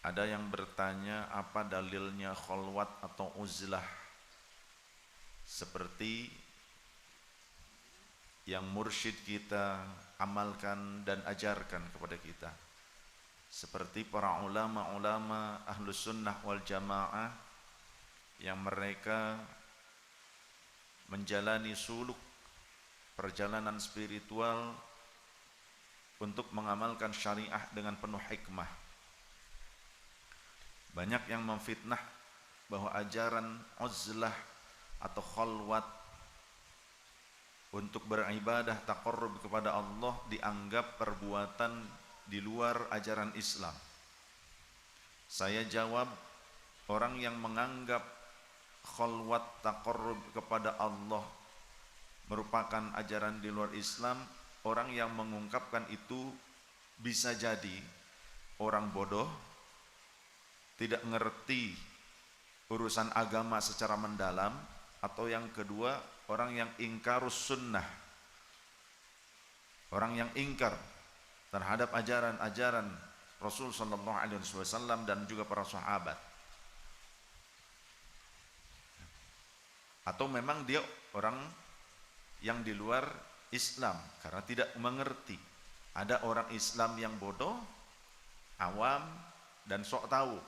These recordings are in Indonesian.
Ada yang bertanya apa dalilnya khalwat atau uzlah seperti yang mursyid kita amalkan dan ajarkan kepada kita, seperti para ulama-ulama ahlus sunnah wal jamaah yang mereka menjalani suluk perjalanan spiritual untuk mengamalkan syariah dengan penuh hikmah. Banyak yang memfitnah bahwa ajaran uzlah atau khalwat untuk beribadah taqarrub kepada Allah dianggap perbuatan di luar ajaran Islam. Saya jawab, orang yang menganggap khalwat taqarrub kepada Allah merupakan ajaran di luar Islam, orang yang mengungkapkan itu bisa jadi orang bodoh, tidak mengerti urusan agama secara mendalam, atau yang kedua orang yang ingkarus sunnah, orang yang ingkar terhadap ajaran-ajaran Rasul sallallahu alaihi wasallam dan juga para sahabat. Atau memang dia orang yang di luar Islam karena tidak mengerti. Ada orang Islam yang bodoh, awam dan sok tahu.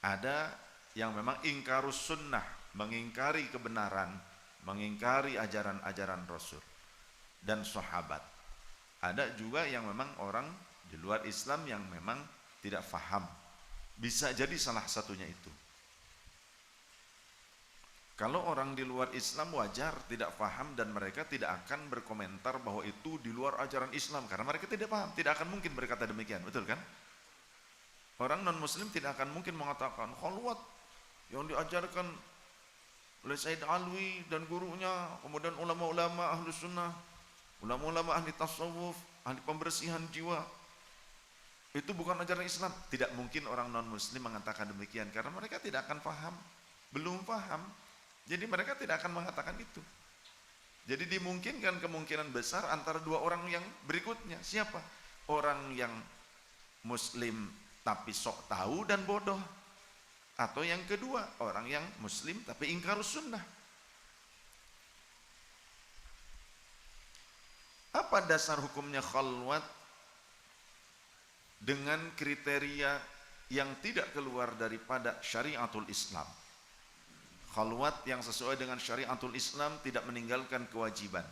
Ada yang memang ingkarus sunnah, mengingkari kebenaran, mengingkari ajaran-ajaran Rasul dan sahabat. Ada juga yang memang orang di luar Islam yang memang tidak faham. Bisa jadi salah satunya itu. Kalau orang di luar Islam wajar tidak faham dan mereka tidak akan berkomentar bahwa itu di luar ajaran Islam karena mereka tidak paham, tidak akan mungkin berkata demikian, betul kan? Orang non muslim tidak akan mungkin mengatakan khalwat yang diajarkan oleh Said Alwi dan gurunya, kemudian ulama-ulama ahlu sunnah, ulama-ulama ahli tasawuf, ahli pembersihan jiwa, itu bukan ajaran Islam. Tidak mungkin orang non muslim mengatakan demikian karena mereka tidak akan paham, belum paham. Jadi mereka tidak akan mengatakan itu. Jadi dimungkinkan kemungkinan besar antara dua orang yang berikutnya. Siapa? Orang yang muslim tapi sok tahu dan bodoh. Atau yang kedua, orang yang muslim tapi ingkarus sunnah. Apa dasar hukumnya khalwat? Dengan kriteria yang tidak keluar daripada syariatul Islam. Khalwat yang sesuai dengan syariatul Islam tidak meninggalkan kewajiban.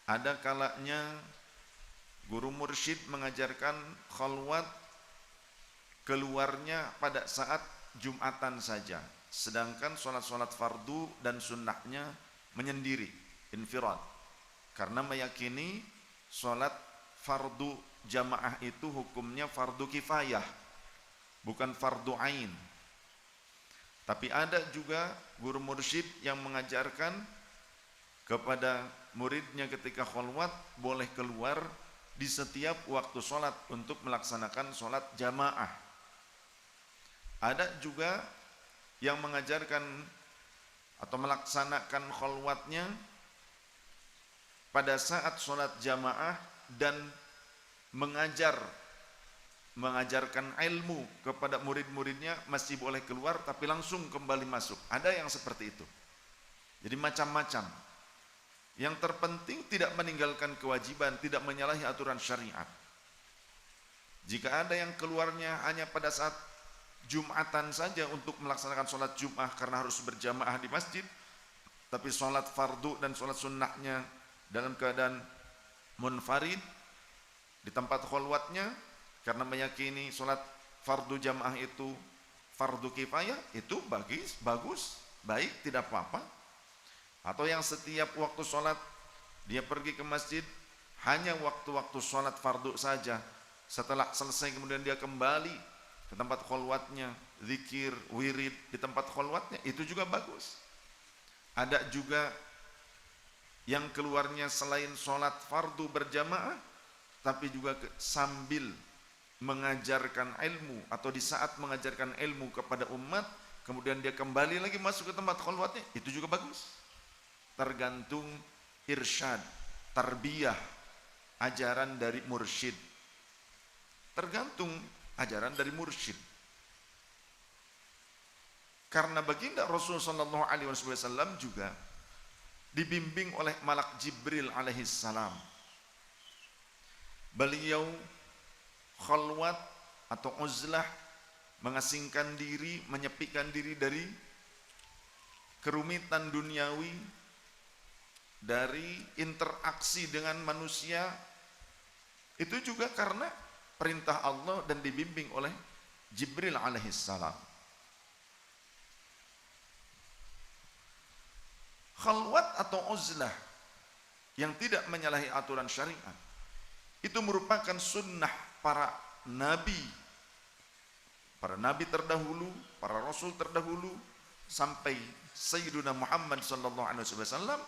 Ada kalanya guru mursyid mengajarkan khalwat keluarnya pada saat Jumatan saja, sedangkan sholat-sholat fardu dan sunnahnya menyendiri, infirad, karena meyakini sholat fardu jamaah itu hukumnya fardu kifayah, bukan fardu ain. Tapi ada juga guru mursyid yang mengajarkan kepada muridnya ketika khalwat boleh keluar di setiap waktu sholat untuk melaksanakan sholat jamaah. Ada juga yang mengajarkan atau melaksanakan khalwatnya pada saat sholat jamaah dan mengajarkan ilmu kepada murid-muridnya masih boleh keluar tapi langsung kembali masuk. Ada yang seperti itu. Jadi macam-macam. Yang terpenting tidak meninggalkan kewajiban, tidak menyalahi aturan syariat. Jika ada yang keluarnya hanya pada saat Jumatan saja untuk melaksanakan sholat Jum'ah karena harus berjamaah di masjid, tapi sholat fardu dan sholat sunnahnya dalam keadaan munfarid di tempat khalwatnya, karena meyakini sholat fardu jamaah itu fardu kifayah, itu bagus, baik, tidak apa-apa. Atau yang setiap waktu sholat dia pergi ke masjid hanya waktu-waktu sholat fardu saja, setelah selesai kemudian dia kembali ke tempat khalwatnya, zikir, wirid di tempat khalwatnya, itu juga bagus. Ada juga yang keluarnya selain sholat fardu berjamaah, tapi juga sambil mengajarkan ilmu atau di saat mengajarkan ilmu kepada umat, kemudian dia kembali lagi masuk ke tempat khalwatnya, itu juga bagus. Tergantung irsyad, tarbiyah, ajaran dari mursyid. Tergantung ajaran dari mursyid. Karena baginda Rasul sallallahu alaihi wasallam juga dibimbing oleh malak Jibril alaihi salam. Beliau khalwat atau uzlah, mengasingkan diri, menyepikan diri dari kerumitan duniawi, dari interaksi dengan manusia, itu juga karena perintah Allah dan dibimbing oleh Jibril alaihissalam. Khalwat atau uzlah yang tidak menyalahi aturan syariat itu merupakan sunnah para nabi terdahulu, para rasul terdahulu, sampai Sayyiduna Muhammad sallallahu alaihi wasallam,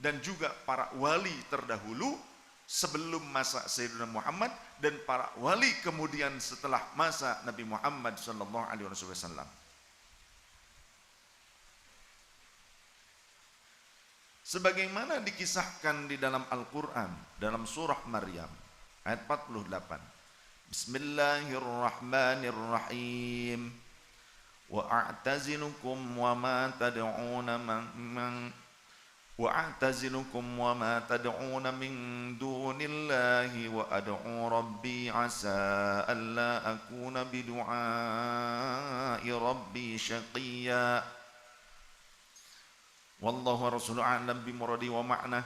dan juga para wali terdahulu sebelum masa Sayyiduna Muhammad dan para wali kemudian setelah masa Nabi Muhammad sallallahu alaihi wasallam. Sebagaimana dikisahkan di dalam Al-Qur'an dalam surah Maryam ayat 48. Bismillahirrahmanirrahim. وأعتزلكم وما تدعون من دون الله وأدعو ربي عسى ألا أكون بدعاء ربي شقيا والله ورسوله أعلم بمرادي ومعناه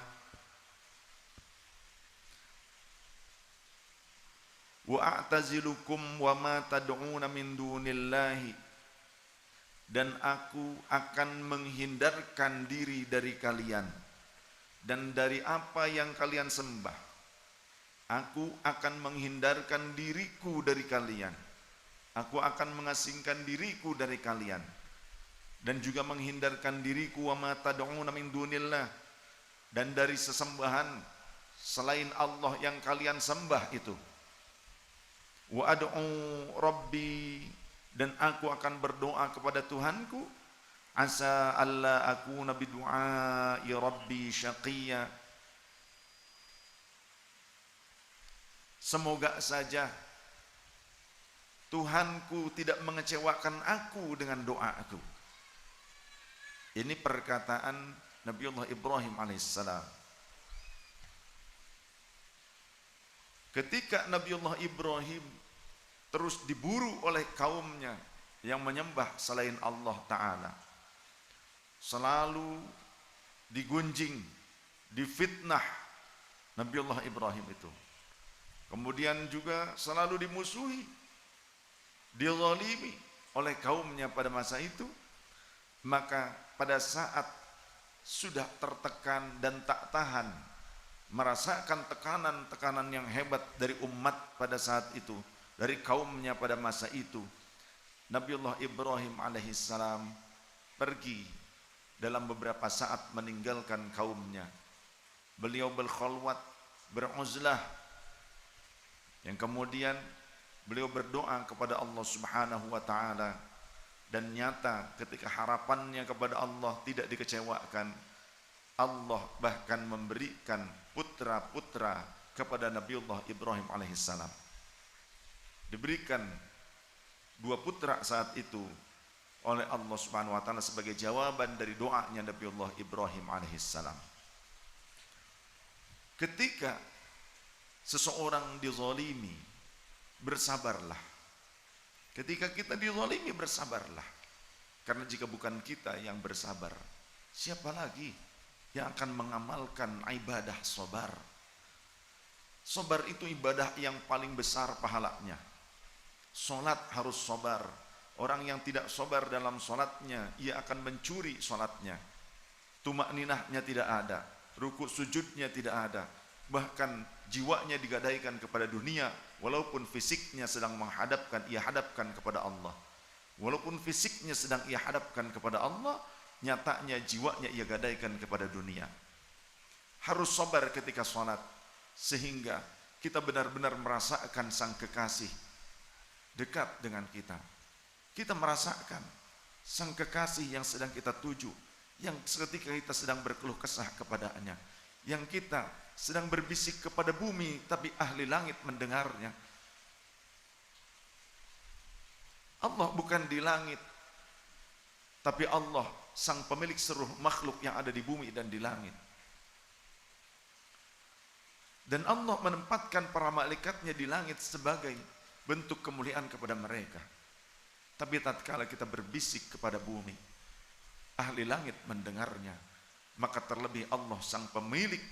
وأعتزلكم وما تدعون من دون الله, dan aku akan menghindarkan diri dari kalian dan dari apa yang kalian sembah. Aku akan menghindarkan diriku dari kalian. Aku akan mengasingkan diriku dari kalian dan juga menghindarkan diriku wa ma tad'una min dunillah, dan dari sesembahan selain Allah yang kalian sembah itu. Wa ad'u rabbi, dan aku akan berdoa kepada Tuhanku, asa alla akuna bidu'ai rabbi syaqiyya, semoga saja Tuhanku tidak mengecewakan aku dengan doaku. Ini perkataan Nabiullah Ibrahim alaihissalam. Ketika Nabiullah Ibrahim terus diburu oleh kaumnya yang menyembah selain Allah Ta'ala, selalu digunjing, difitnah Nabiullah Ibrahim itu. Kemudian juga selalu dimusuhi, dizalimi oleh kaumnya pada masa itu. Maka pada saat sudah tertekan dan tak tahan, merasakan tekanan-tekanan yang hebat dari umat pada saat itu, dari kaumnya pada masa itu, Nabiullah Ibrahim alaihissalam pergi dalam beberapa saat meninggalkan kaumnya. Beliau berkhalwat, beruzlah, yang kemudian beliau berdoa kepada Allah Subhanahu wa taala, dan nyata ketika harapannya kepada Allah tidak dikecewakan. Allah bahkan memberikan putra-putra kepada Nabiullah Ibrahim alaihissalam. Diberikan 2 putra saat itu oleh Allah Subhanahu wa taala sebagai jawaban dari doanya Nabiullah Ibrahim alaihissalam. Ketika seseorang dizalimi, bersabarlah. Ketika kita dizalimi, bersabarlah. Karena jika bukan kita yang bersabar, siapa lagi yang akan mengamalkan ibadah sabar? Sabar itu ibadah yang paling besar pahalanya. Salat harus sabar. Orang yang tidak sabar dalam salatnya, ia akan mencuri salatnya. Tumakninahnya tidak ada, ruku sujudnya tidak ada. Bahkan jiwanya digadaikan kepada dunia, walaupun fisiknya sedang ia hadapkan kepada Allah. Walaupun fisiknya sedang ia hadapkan kepada Allah, nyatanya jiwanya ia gadaikan kepada dunia. Harus sabar ketika salat, sehingga kita benar-benar merasakan sang kekasih dekat dengan kita. Kita merasakan sang kekasih yang sedang kita tuju, yang ketika kita sedang berkeluh kesah kepadanya, yang kita sedang berbisik kepada bumi tapi ahli langit mendengarnya. Allah bukan di langit, tapi Allah sang pemilik seluruh makhluk yang ada di bumi dan di langit. Dan Allah menempatkan para malaikatnya di langit sebagai bentuk kemuliaan kepada mereka. Tapi tatkala kita berbisik kepada bumi, ahli langit mendengarnya, maka terlebih Allah sang pemilik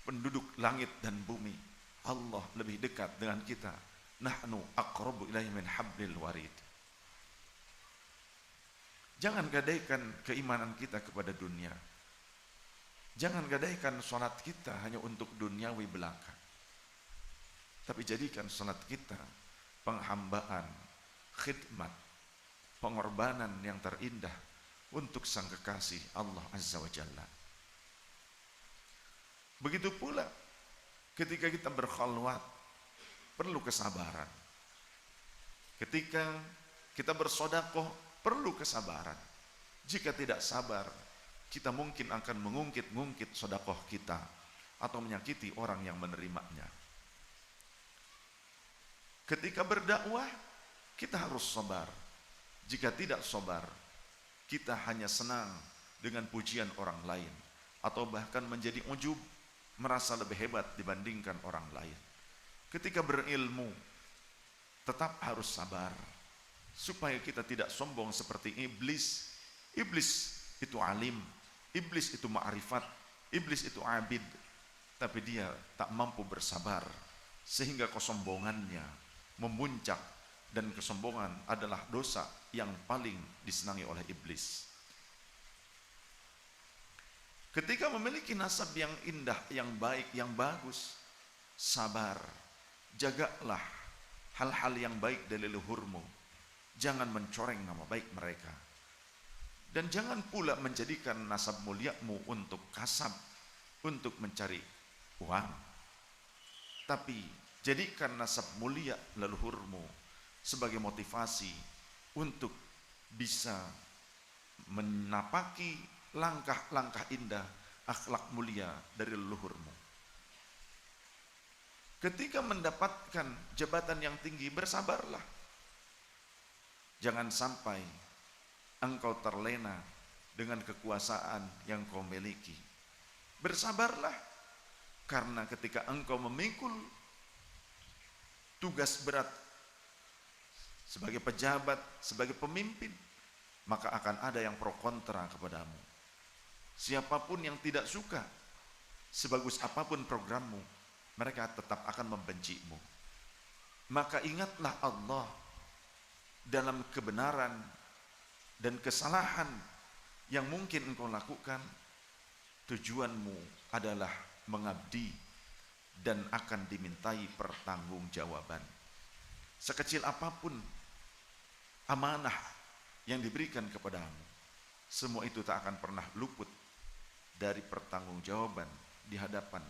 penduduk langit dan bumi, Allah lebih dekat dengan kita. Nahnu aqrabu ilaihi min hablil warid. Jangan gadaikan keimanan kita kepada dunia. Jangan gadaikan salat kita hanya untuk duniawi belaka. Tapi jadikan salat kita penghambaan, khidmat, pengorbanan yang terindah untuk sang kekasih Allah Azza wa Jalla. Begitu pula ketika kita berkhalwat, perlu kesabaran. Ketika kita bersedekah, perlu kesabaran. Jika tidak sabar, kita mungkin akan mengungkit-ungkit sedekah kita atau menyakiti orang yang menerimanya. Ketika berdakwah, kita harus sabar. Jika tidak sabar, kita hanya senang dengan pujian orang lain atau bahkan menjadi ujub, merasa lebih hebat dibandingkan orang lain. Ketika berilmu, tetap harus sabar supaya kita tidak sombong seperti iblis. Iblis itu alim, iblis itu ma'rifat, iblis itu abid, tapi dia tak mampu bersabar sehingga kesombongannya memuncak, dan kesombongan adalah dosa yang paling disenangi oleh iblis. Ketika memiliki nasab yang indah, yang baik, yang bagus, sabar, jagalah hal-hal yang baik dari leluhurmu, jangan mencoreng nama baik mereka. Dan jangan pula menjadikan nasab muliamu untuk kasab, untuk mencari uang. Tapi jadikan nasab mulia leluhurmu sebagai motivasi untuk bisa menapaki langkah-langkah indah, akhlak mulia dari leluhurmu. Ketika mendapatkan jabatan yang tinggi, bersabarlah. Jangan sampai engkau terlena dengan kekuasaan yang kau miliki. Bersabarlah, karena ketika engkau memikul tugas berat sebagai pejabat, sebagai pemimpin, maka akan ada yang pro kontra kepadamu. Siapapun yang tidak suka, sebagus apapun programmu, mereka tetap akan membencimu. Maka ingatlah Allah dalam kebenaran dan kesalahan yang mungkin engkau lakukan. Tujuanmu adalah mengabdi dan akan dimintai pertanggungjawaban. Sekecil apapun amanah yang diberikan kepadamu, semua itu tak akan pernah luput dari pertanggungjawaban di hadapan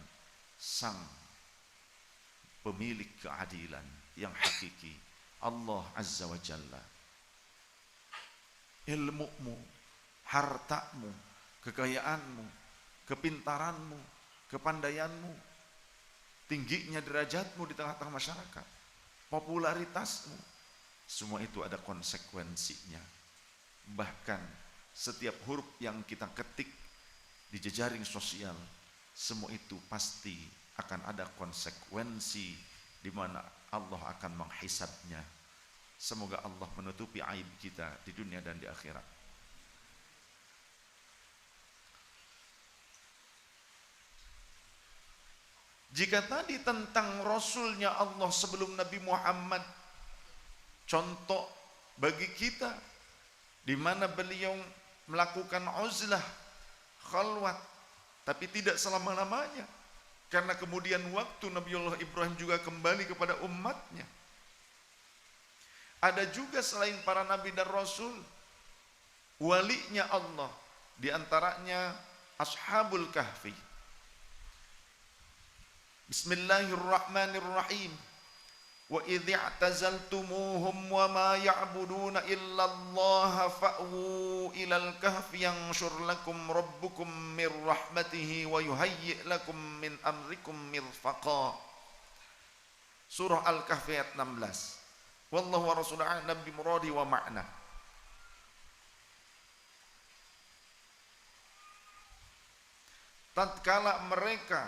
sang pemilik keadilan yang hakiki, Allah Azza wa Jalla. Ilmumu, hartamu, kekayaanmu, kepintaranmu, kepandaianmu, tingginya derajatmu di tengah-tengah masyarakat, popularitasmu, semua itu ada konsekuensinya. Bahkan setiap huruf yang kita ketik di jejaring sosial, semua itu pasti akan ada konsekuensi di mana Allah akan menghisabnya. Semoga Allah menutupi aib kita di dunia dan di akhirat. Jika tadi tentang Rasulnya Allah sebelum Nabi Muhammad, contoh bagi kita di mana beliau melakukan uzlah, khalwat, tapi tidak selama-lamanya, karena kemudian waktu Nabiullah Ibrahim juga kembali kepada umatnya. Ada juga selain para nabi dan rasul, walinya Allah, di antaranya Ashabul Kahfi. Bismillahirrahmanirrahim. Wa idh i'tazaltumuhum wa ma ya'buduna illa Allah fa'wu ilal kahfi yanshur lakum rabbukum mir rahmatihi wa yuhayyi' lakum min amrikum mirfaqa. Surah Al-Kahfi ayat 16. Wallahu wa rasuluhu a'lam bi muradi wa ma'na. Tatkala mereka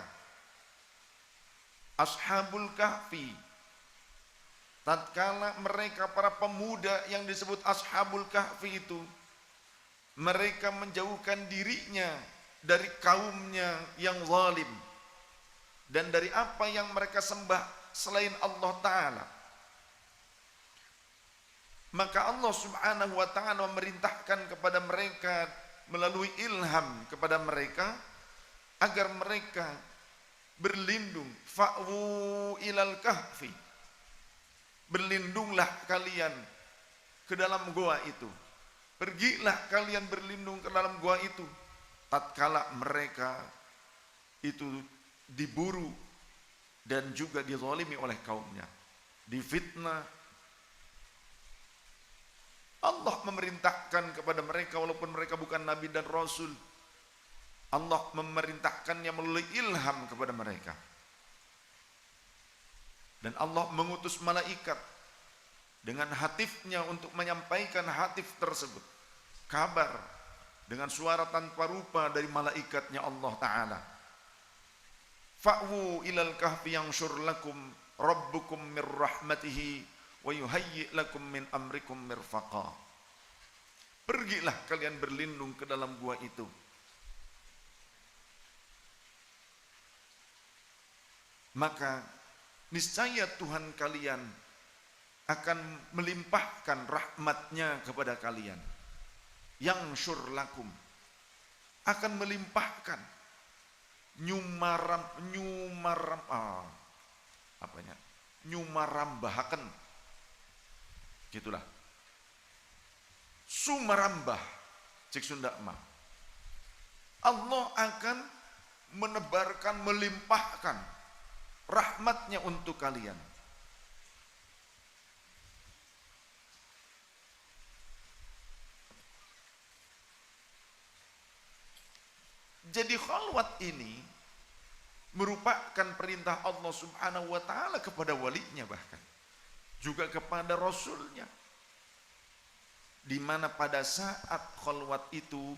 Ashabul Kahfi, tatkala mereka para pemuda yang disebut Ashabul Kahfi itu, mereka menjauhkan dirinya dari kaumnya yang zalim dan dari apa yang mereka sembah selain Allah Ta'ala. Maka Allah Subhanahu wa Ta'ala memerintahkan kepada mereka melalui ilham kepada mereka agar mereka berlindung. Fa'wu ilal kahfi, berlindunglah kalian ke dalam gua itu. Pergilah kalian berlindung ke dalam gua itu. Tatkala mereka itu diburu dan juga dizalimi oleh kaumnya, difitnah, Allah memerintahkan kepada mereka walaupun mereka bukan nabi dan rasul. Allah memerintahkannya melalui ilham kepada mereka. Dan Allah mengutus malaikat dengan hatifnya untuk menyampaikan hatif tersebut. Kabar dengan suara tanpa rupa dari malaikatnya Allah Ta'ala. Fa'wu ilal kahfi yanshur lakum rabbukum mir rahmatihi wa yuhayyi lakum min amrikum mirfaqa. Pergilah kalian berlindung ke dalam gua itu. Maka niscaya Tuhan kalian akan melimpahkan rahmatnya kepada kalian. Yang syurlakum, akan melimpahkan nyumarambahaken, gitulah, sumarambah cik Sunda mah. Allah akan menebarkan, melimpahkan rahmatnya untuk kalian. Jadi khalwat ini merupakan perintah Allah Subhanahu wa Ta'ala kepada walinya, bahkan juga kepada rasulnya, di mana pada saat khalwat itu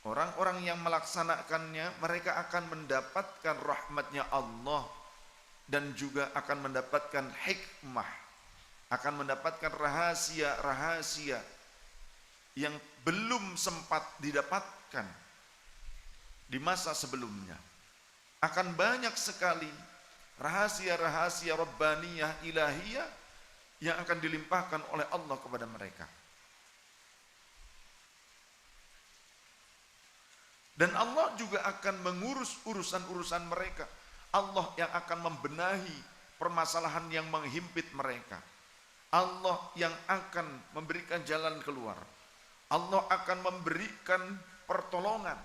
orang-orang yang melaksanakannya mereka akan mendapatkan rahmatnya Allah dan juga akan mendapatkan hikmah, akan mendapatkan rahasia-rahasia yang belum sempat didapatkan di masa sebelumnya. Akan banyak sekali rahasia-rahasia rabbaniyah ilahiyah yang akan dilimpahkan oleh Allah kepada mereka. Dan Allah juga akan mengurus urusan-urusan mereka. Allah yang akan membenahi permasalahan yang menghimpit mereka. Allah yang akan memberikan jalan keluar. Allah akan memberikan pertolongan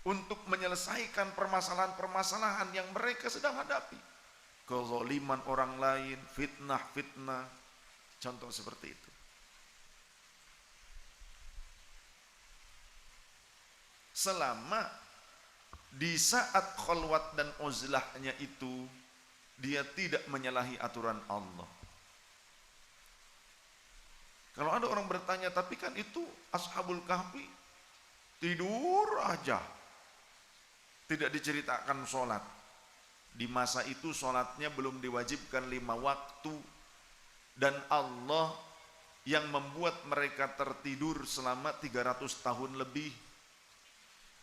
untuk menyelesaikan permasalahan-permasalahan yang mereka sedang hadapi. Kezaliman orang lain, fitnah-fitnah, contoh seperti itu. Selama di saat khalwat dan uzlahnya itu dia tidak menyalahi aturan Allah. Kalau ada orang bertanya, tapi kan itu Ashabul Kahfi tidur aja, tidak diceritakan sholat. Di masa itu sholatnya belum diwajibkan 5 waktu, dan Allah yang membuat mereka tertidur selama 300 tahun lebih.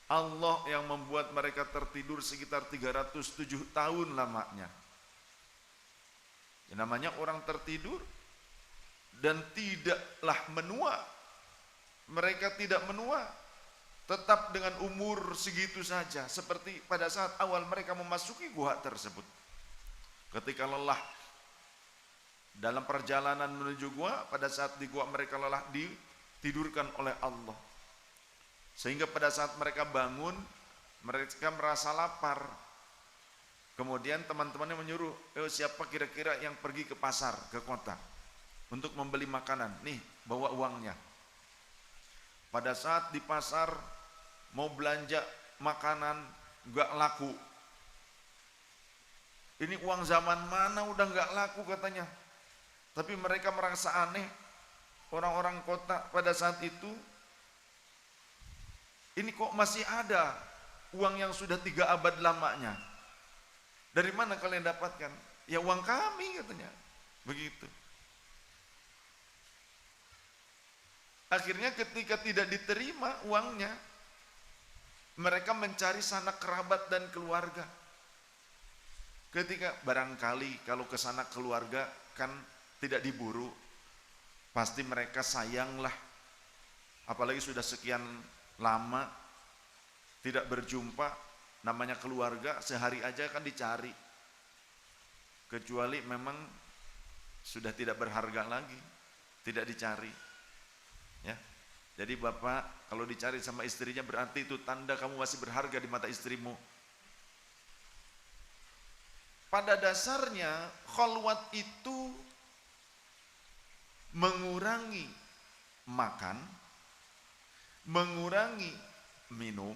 Allah yang membuat mereka tertidur sekitar 307 tahun lamanya. Yang namanya orang tertidur dan tidaklah menua. Mereka tidak menua, tetap dengan umur segitu saja, seperti pada saat awal mereka memasuki gua tersebut. Ketika lelah dalam perjalanan menuju gua, pada saat di gua mereka lelah, ditidurkan oleh Allah. Sehingga pada saat mereka bangun, mereka merasa lapar. Kemudian teman-temannya menyuruh, siapa kira-kira yang pergi ke pasar, ke kota untuk membeli makanan, nih bawa uangnya. Pada saat di pasar mau belanja makanan gak laku. Ini uang zaman mana udah gak laku katanya. Tapi mereka merasa aneh, orang-orang kota pada saat itu, ini kok masih ada uang yang sudah 3 abad lamanya. Dari mana kalian dapatkan? Ya uang kami katanya. Begitu. Akhirnya ketika tidak diterima uangnya, mereka mencari sanak kerabat dan keluarga. Ketika barangkali kalau ke sanak keluarga kan tidak diburu, pasti mereka sayanglah. Apalagi sudah sekian lama tidak berjumpa, namanya keluarga sehari aja kan dicari. Kecuali memang sudah tidak berharga lagi, tidak dicari. Ya. Jadi bapak kalau dicari sama istrinya berarti itu tanda kamu masih berharga di mata istrimu. Pada dasarnya khalwat itu mengurangi makan, mengurangi minum,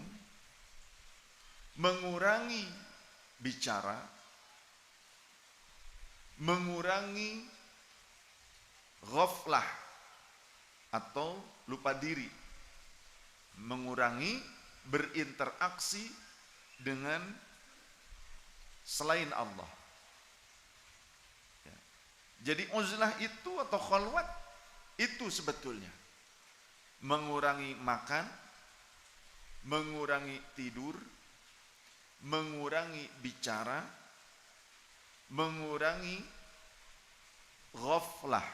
mengurangi bicara, mengurangi ghaflah atau lupa diri, mengurangi berinteraksi dengan selain Allah. Ya. Jadi uzlah itu atau khalwat itu sebetulnya mengurangi makan, mengurangi tidur, mengurangi bicara, mengurangi ghaflah,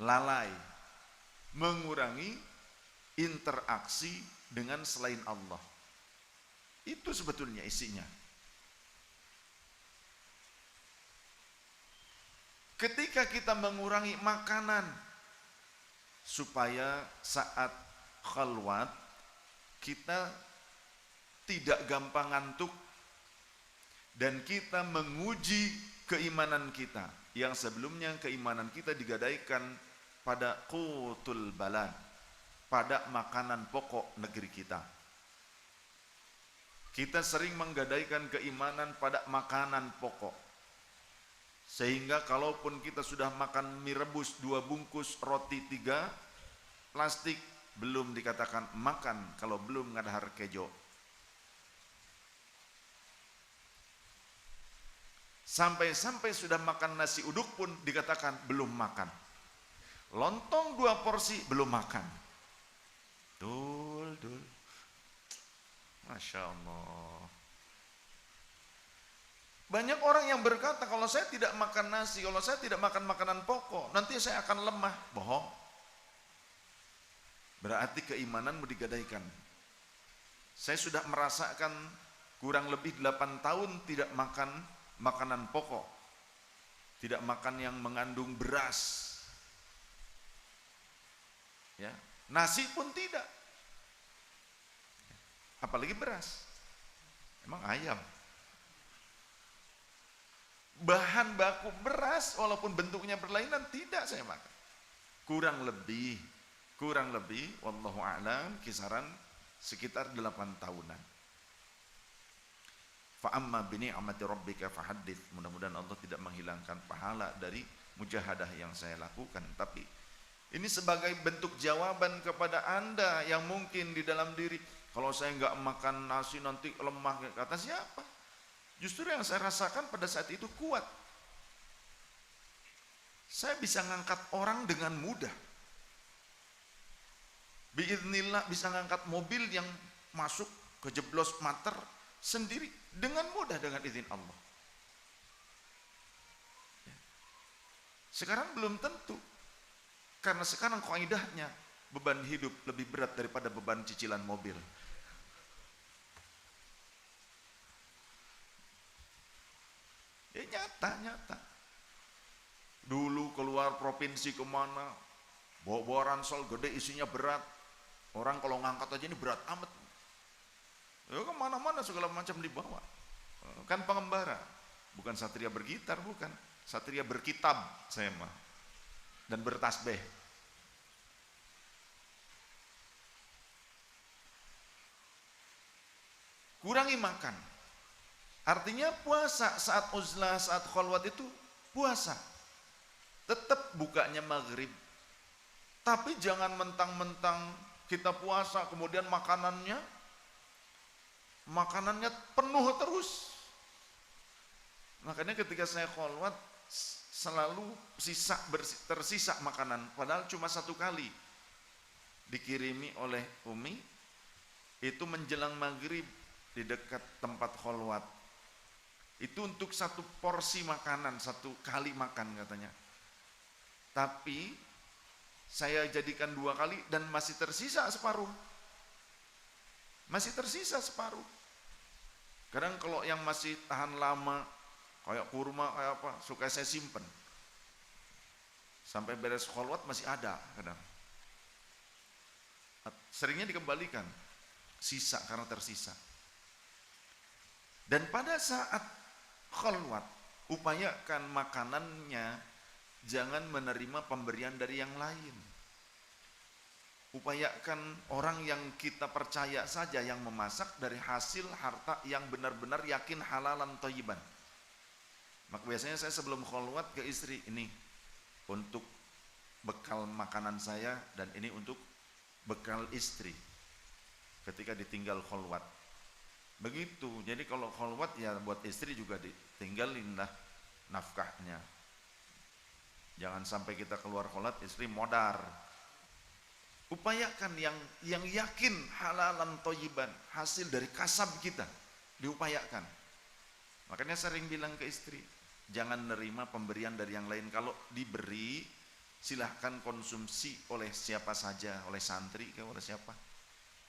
lalai, mengurangi interaksi dengan selain Allah. Itu sebetulnya isinya. Ketika kita mengurangi makanan supaya saat khalwat kita tidak gampang ngantuk dan kita menguji keimanan kita yang sebelumnya keimanan kita digadaikan pada qutul balad, pada makanan pokok negeri kita. Kita sering menggadaikan keimanan pada makanan pokok, sehingga kalaupun kita sudah makan mie rebus 2 bungkus, roti 3, plastik, belum dikatakan makan kalau belum ngadahar kejo. Sampai-sampai sudah makan nasi uduk pun dikatakan belum makan. Lontong 2 porsi belum makan. Dul. Masya Allah. Banyak orang yang berkata, kalau saya tidak makan nasi, kalau saya tidak makan makanan pokok, nanti saya akan lemah. Bohong. Berarti keimananmu digadaikan. Saya sudah merasakan kurang lebih 8 tahun tidak makan makanan pokok. Tidak makan yang mengandung beras. Ya, nasi pun tidak. Apalagi beras. Emang ayam. Bahan baku beras walaupun bentuknya berlainan tidak saya makan. Kurang lebih wallahu a'lam kisaran sekitar 8 tahunan. Fa amma bi ni'mati rabbika fahaddits. Mudah-mudahan Allah tidak menghilangkan pahala dari mujahadah yang saya lakukan, tapi ini sebagai bentuk jawaban kepada Anda yang mungkin di dalam diri, kalau saya nggak makan nasi nanti lemah. Kata siapa? Justru yang saya rasakan pada saat itu kuat. Saya bisa ngangkat orang dengan mudah. Biiznillah bisa ngangkat mobil yang masuk ke jeblos mater sendiri dengan mudah dengan izin Allah. Sekarang belum tentu. Karena sekarang kaidahnya beban hidup lebih berat daripada beban cicilan mobil. Ya nyata. Dulu keluar provinsi kemana, bawa ransel gede isinya berat. Orang kalau ngangkat aja ini berat amat. Ya kemana-mana segala macam dibawa. Kan pengembara, bukan satria bergitar, bukan. Satria berkitab saya mah. Dan bertasbih. Kurangi makan. Artinya puasa saat uzlah, saat khalwat itu puasa. bukanya maghrib. Tapi jangan mentang-mentang kita puasa kemudian makanannya penuh terus. Makanya ketika saya kholwat selalu tersisa makanan, padahal cuma 1 kali dikirimi oleh Umi, itu menjelang maghrib di dekat tempat kholwat. Itu untuk 1 porsi makanan, 1 kali makan katanya. Tapi saya jadikan 2 kali dan masih tersisa separuh. Masih tersisa separuh. Kadang kalau yang masih tahan lama, kayak kurma, kayak apa, suka saya simpen. Sampai beres kholwat masih ada kadang. Seringnya dikembalikan, sisa karena tersisa. Dan pada saat kholwat, upayakan makanannya jangan menerima pemberian dari yang lain. Upayakan orang yang kita percaya saja yang memasak dari hasil harta yang benar-benar yakin halalan thayyiban. Maka biasanya saya sebelum kholwat ke istri, ini untuk bekal makanan saya dan ini untuk bekal istri ketika ditinggal kholwat. Begitu. Jadi kalau kholwat ya buat istri juga ditinggalin lah nafkahnya. Jangan sampai kita keluar kholwat istri modar. Upayakan yang yakin halalan thayyiban, hasil dari kasab kita, diupayakan. Makanya sering bilang ke istri, jangan nerima pemberian dari yang lain. Kalau diberi, silahkan konsumsi oleh siapa saja, oleh santri, oleh siapa,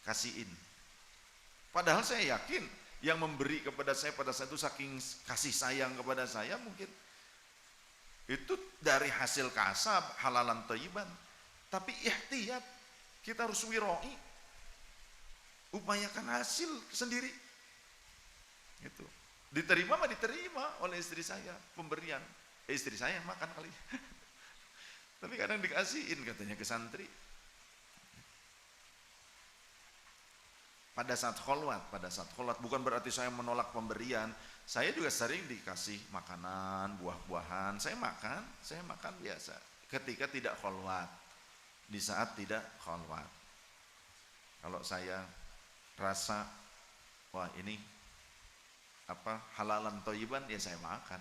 kasihin. Padahal saya yakin yang memberi kepada saya pada saat itu saking kasih sayang kepada saya, mungkin itu dari hasil kasab, halalan thayyiban. Tapi ihtiyat, kita harus wiroi, upayakan hasil sendiri. Itu diterima oleh istri saya pemberian. Istri saya yang makan kali. Tapi kadang dikasihin katanya ke santri. Pada saat kholwat bukan berarti saya menolak pemberian. Saya juga sering dikasih makanan, buah-buahan. Saya makan biasa. Ketika tidak kholwat. Di saat tidak kholwat. Kalau saya rasa wah ini halalan thayyiban, ya saya makan.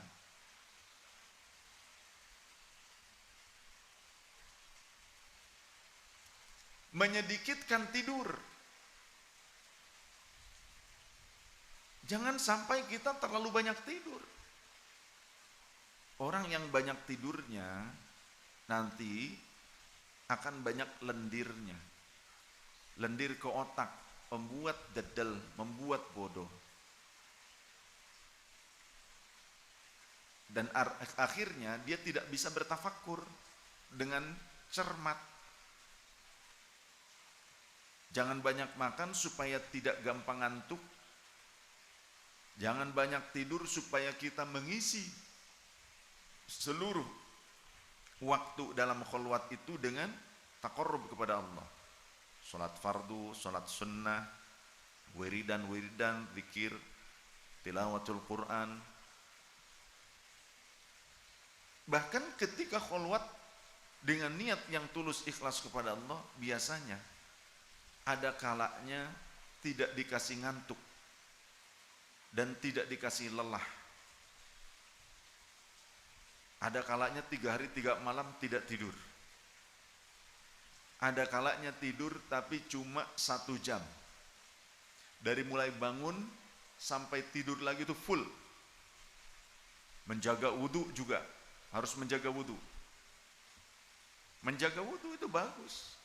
Menyedikitkan tidur. Jangan sampai kita terlalu banyak tidur. Orang yang banyak tidurnya nanti akan banyak lendirnya. Lendir ke otak, membuat dedel, membuat bodoh. Dan akhirnya dia tidak bisa bertafakur dengan cermat. Jangan banyak makan supaya tidak gampang ngantuk. Jangan banyak tidur supaya kita mengisi seluruh waktu dalam kholwat itu dengan taqarrub kepada Allah. Salat fardu, salat sunnah, wiridan, zikir, tilawatul Quran. Bahkan ketika kholwat dengan niat yang tulus ikhlas kepada Allah, biasanya ada kalanya tidak dikasih ngantuk dan tidak dikasih lelah. Ada kalanya 3 hari 3 malam tidak tidur. Ada kalanya tidur tapi cuma 1 jam. Dari mulai bangun sampai tidur lagi itu full. Menjaga wudu juga, harus menjaga wudu. Menjaga wudu itu bagus.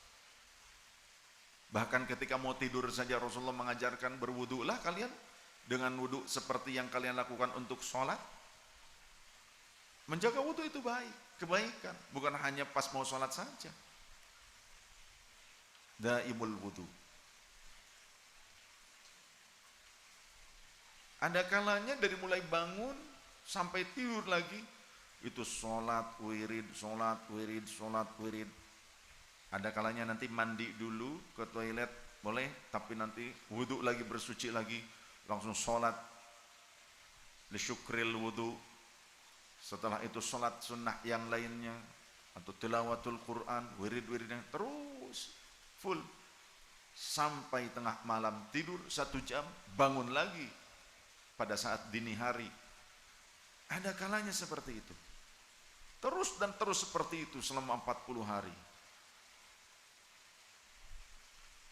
Bahkan ketika mau tidur saja Rasulullah mengajarkan berwudulah kalian dengan wudu seperti yang kalian lakukan untuk sholat. Menjaga wudu itu baik, kebaikan, bukan hanya pas mau sholat saja. Daimul wudu. Ada kalanya dari mulai bangun sampai tidur lagi itu sholat wirid. Ada kalanya nanti mandi dulu ke toilet boleh, tapi nanti wudu lagi, bersuci lagi, langsung sholat li syukril wudu. Setelah itu sholat sunnah yang lainnya, atau tilawatul Quran, wirid-wiridnya terus full sampai tengah malam, tidur 1 jam, bangun lagi pada saat dini hari. Ada kalanya seperti itu. Terus dan terus seperti itu selama 40 hari.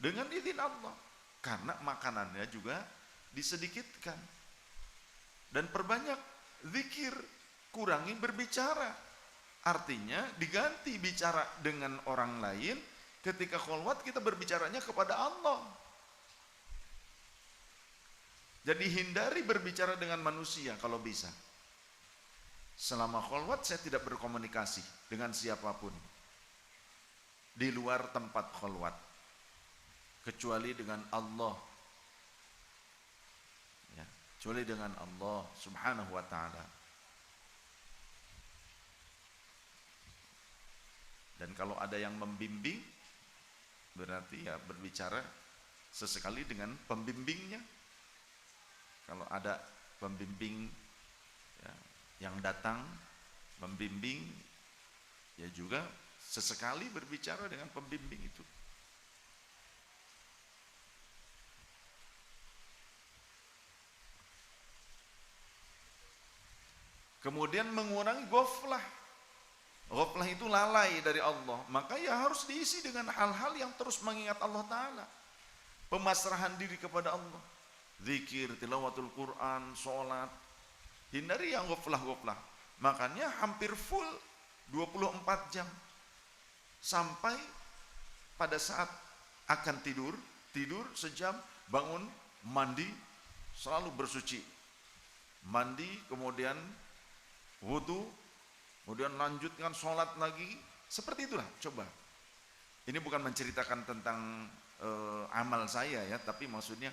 Dengan izin Allah. Karena makanannya juga disedikitkan. Dan perbanyak zikir, kurangi berbicara. Artinya diganti bicara dengan orang lain, ketika kholwat kita berbicaranya kepada Allah. Jadi hindari berbicara dengan manusia kalau bisa. Selama kholwat saya tidak berkomunikasi dengan siapapun di luar tempat kholwat, kecuali dengan Allah, ya, kecuali dengan Allah Subhanahu wa ta'ala. Dan kalau ada yang membimbing, berarti ya berbicara sesekali dengan pembimbingnya. Kalau ada pembimbing ya, yang datang membimbing, ya juga sesekali berbicara dengan pembimbing itu. Kemudian mengurangi ghaflah. Ghaflah itu lalai dari Allah, maka ya harus diisi dengan hal-hal yang terus mengingat Allah Ta'ala. Pemasrahan diri kepada Allah, zikir, tilawatul Quran, sholat. Hindari yang ghaflah-ghaflah. Makanya hampir full 24 jam. Sampai pada saat akan tidur, tidur sejam, bangun, mandi, selalu bersuci. Mandi, kemudian wudu, kemudian lanjutkan sholat lagi. Seperti itulah, coba. Ini bukan menceritakan tentang amal saya ya, tapi maksudnya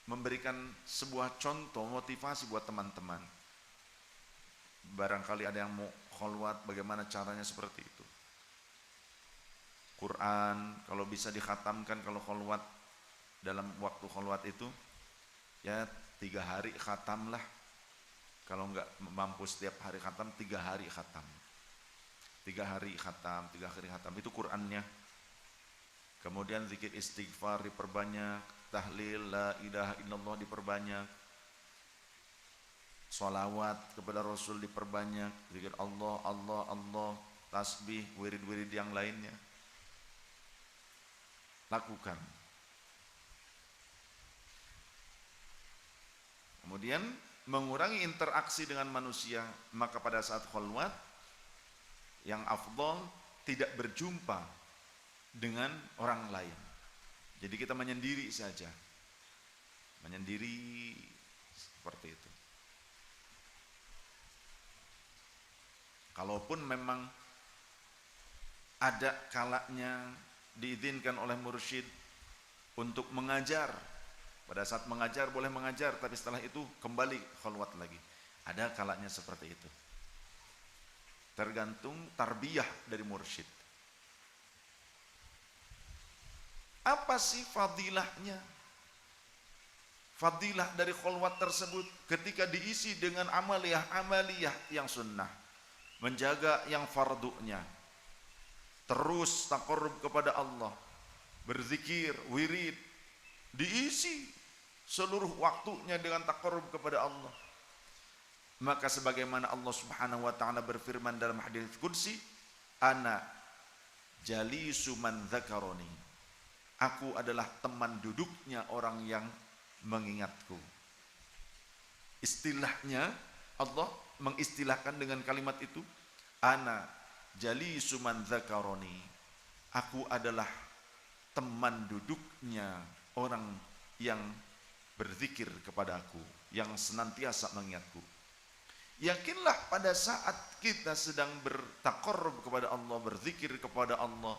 memberikan sebuah contoh motivasi buat teman-teman. Barangkali ada yang mau kholwat, bagaimana caranya seperti itu. Quran kalau bisa dikhatamkan, kalau kholwat dalam waktu kholwat itu ya 3 hari khatam lah. Kalau enggak mampu setiap hari khatam, 3 hari khatam. 3 hari khatam, 3 hari khatam itu Qurannya. Kemudian zikir istighfar diperbanyak, tahlil la ilaha illallah diperbanyak, sholawat kepada Rasul diperbanyak, zikir Allah, Allah, Allah, tasbih, wirid-wirid yang lainnya. Lakukan. Kemudian mengurangi interaksi dengan manusia, maka pada saat kholwat yang afdal tidak berjumpa dengan orang lain. Jadi kita menyendiri saja. Menyendiri seperti itu. Kalaupun memang ada kalanya diizinkan oleh mursyid untuk mengajar, pada saat mengajar boleh mengajar, tapi setelah itu kembali kholwat lagi. Ada kalanya seperti itu. Tergantung tarbiyah dari mursyid. Apa sih fadilahnya? Fadilah dari kholwat tersebut ketika diisi dengan amaliyah yang sunnah, menjaga yang fardunya, terus taqarrub kepada Allah, berzikir, wirid, diisi seluruh waktunya dengan taqarrub kepada Allah. Maka sebagaimana Allah Subhanahu wa ta'ala berfirman dalam hadits qudsi, ana jalisu man dzakaroni, aku adalah teman duduknya orang yang mengingatku. Istilahnya Allah mengistilahkan dengan kalimat itu, ana jalisu man dzakaroni, aku adalah teman duduknya orang yang berzikir kepadaku, yang senantiasa mengingatku. Yakinlah pada saat kita sedang bertaqarrub kepada Allah, berzikir kepada Allah,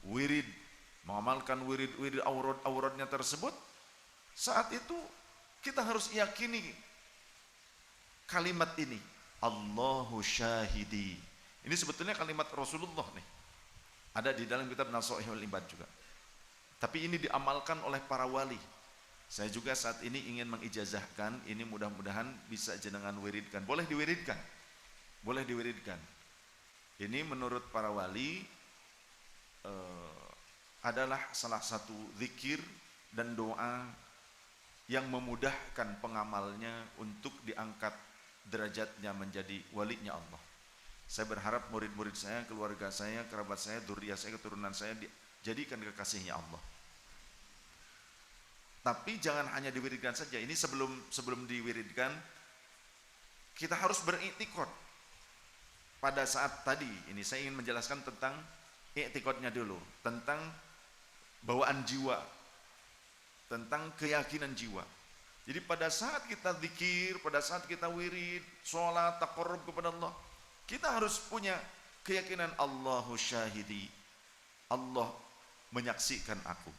wirid, mengamalkan wirid-wirid aurat-auratnya tersebut, saat itu kita harus yakini kalimat ini, Allahu syahidi. Ini sebetulnya kalimat Rasulullah nih. Ada di dalam kitab Nasaihul Ibad juga. Tapi ini diamalkan oleh para wali. Saya juga saat ini ingin mengijazahkan, ini mudah-mudahan bisa jenengan wiridkan. Boleh diwiridkan. Boleh diwiridkan. Ini menurut para wali adalah salah satu zikir dan doa yang memudahkan pengamalnya untuk diangkat derajatnya menjadi walinya Allah. Saya berharap murid-murid saya, keluarga saya, kerabat saya, dzurriyyah saya, keturunan saya dijadikan kekasihnya Allah. Tapi jangan hanya diwiridkan saja. Ini sebelum diwiridkan, kita harus beriktikad. Pada saat tadi, ini saya ingin menjelaskan tentang iktikadnya dulu, tentang bawaan jiwa, tentang keyakinan jiwa. Jadi pada saat kita zikir, pada saat kita wirid, sholat, taqarrub kepada Allah, kita harus punya keyakinan Allahu syahidi. Allah menyaksikan aku.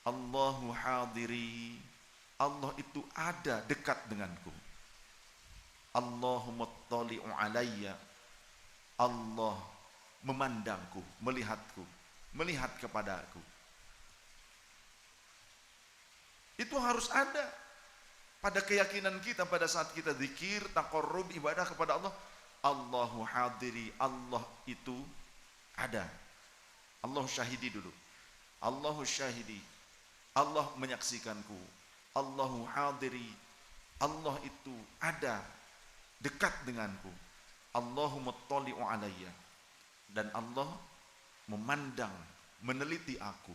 Allahu hadiri. Allah itu ada dekat denganku. Allahu muttali'u alayya. Allah memandangku, melihatku, melihat kepadaku. Itu harus ada pada keyakinan kita pada saat kita zikir, taqarrub, ibadah kepada Allah. Allahu hadiri, Allah itu ada. Allahu syahidi dulu. Allahu syahidi, Allah menyaksikanku. Allahu hadiri, Allah itu ada dekat denganku. Allahu muttali'u alayya, dan Allah memandang, meneliti aku.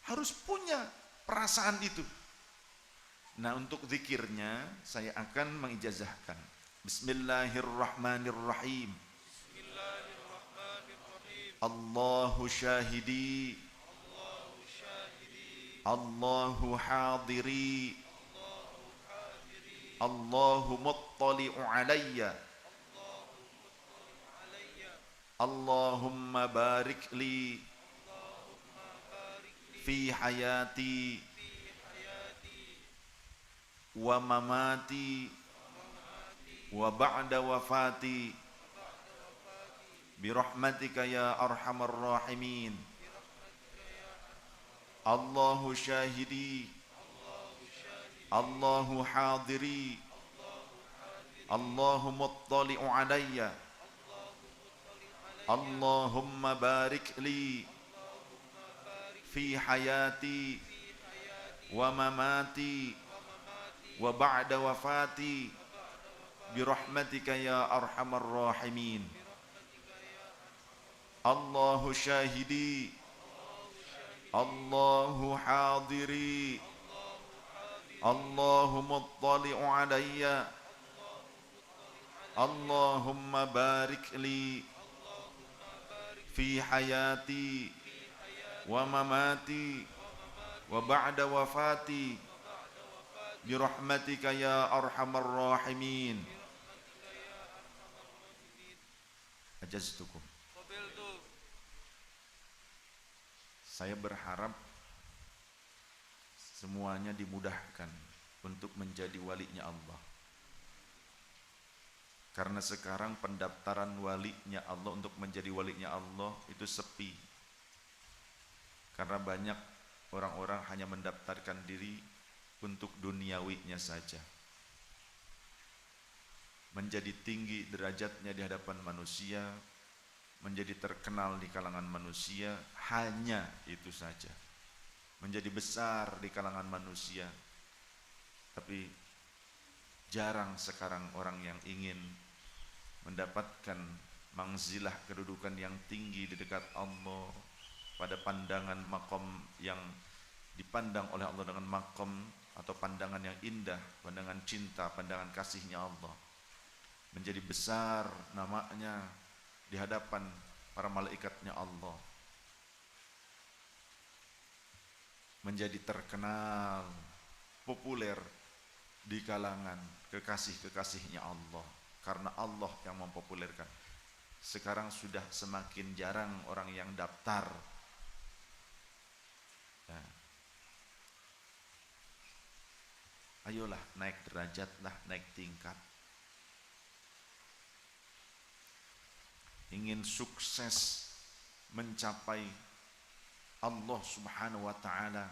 Harus punya perasaan itu. Nah, untuk zikirnya saya akan mengijazahkan. Bismillahirrahmanirrahim. Allahu syahidi. Allahu hadiri. Allahu muttali'u alayya. Allahumma barik li fi hayati wa mamati wa ba'da wafati bi rahmatika ya arhamar rahimin. Allahu syahidi. Allahu hadiri. Allahu muttali'u alayya. Allahumma barik li fi hayati wa mamati wa ba'da wafati bi rahmatika ya arhamar rahimin. Allahu syahidi. Allahu hadiri. Allahu muttali'u alayya. Allahumma barik li fi hayati wa mamati wa ba'da wafati bi rahmatika ya arhamar rahimin. Ajaztukum. Saya berharap semuanya dimudahkan untuk menjadi walinya Allah. Karena sekarang pendaftaran walinya Allah untuk menjadi walinya Allah itu sepi. Karena banyak orang-orang hanya mendaftarkan diri untuk duniawinya saja. Menjadi tinggi derajatnya di hadapan manusia, menjadi terkenal di kalangan manusia, hanya itu saja. Menjadi besar di kalangan manusia. Tapi jarang sekarang orang yang ingin mendapatkan mangzilah, kedudukan yang tinggi di dekat Allah, pada pandangan makom yang dipandang oleh Allah dengan makom atau pandangan yang indah, pandangan cinta, pandangan kasihnya Allah. Menjadi besar namanya di hadapan para malaikatnya Allah. Menjadi terkenal, populer di kalangan kekasih-kekasihnya Allah. Karena Allah yang mempopulerkan. Sekarang sudah semakin jarang orang yang daftar. Nah, ayolah naik derajatlah, naik tingkat. Ingin sukses mencapai Allah subhanahu wa ta'ala,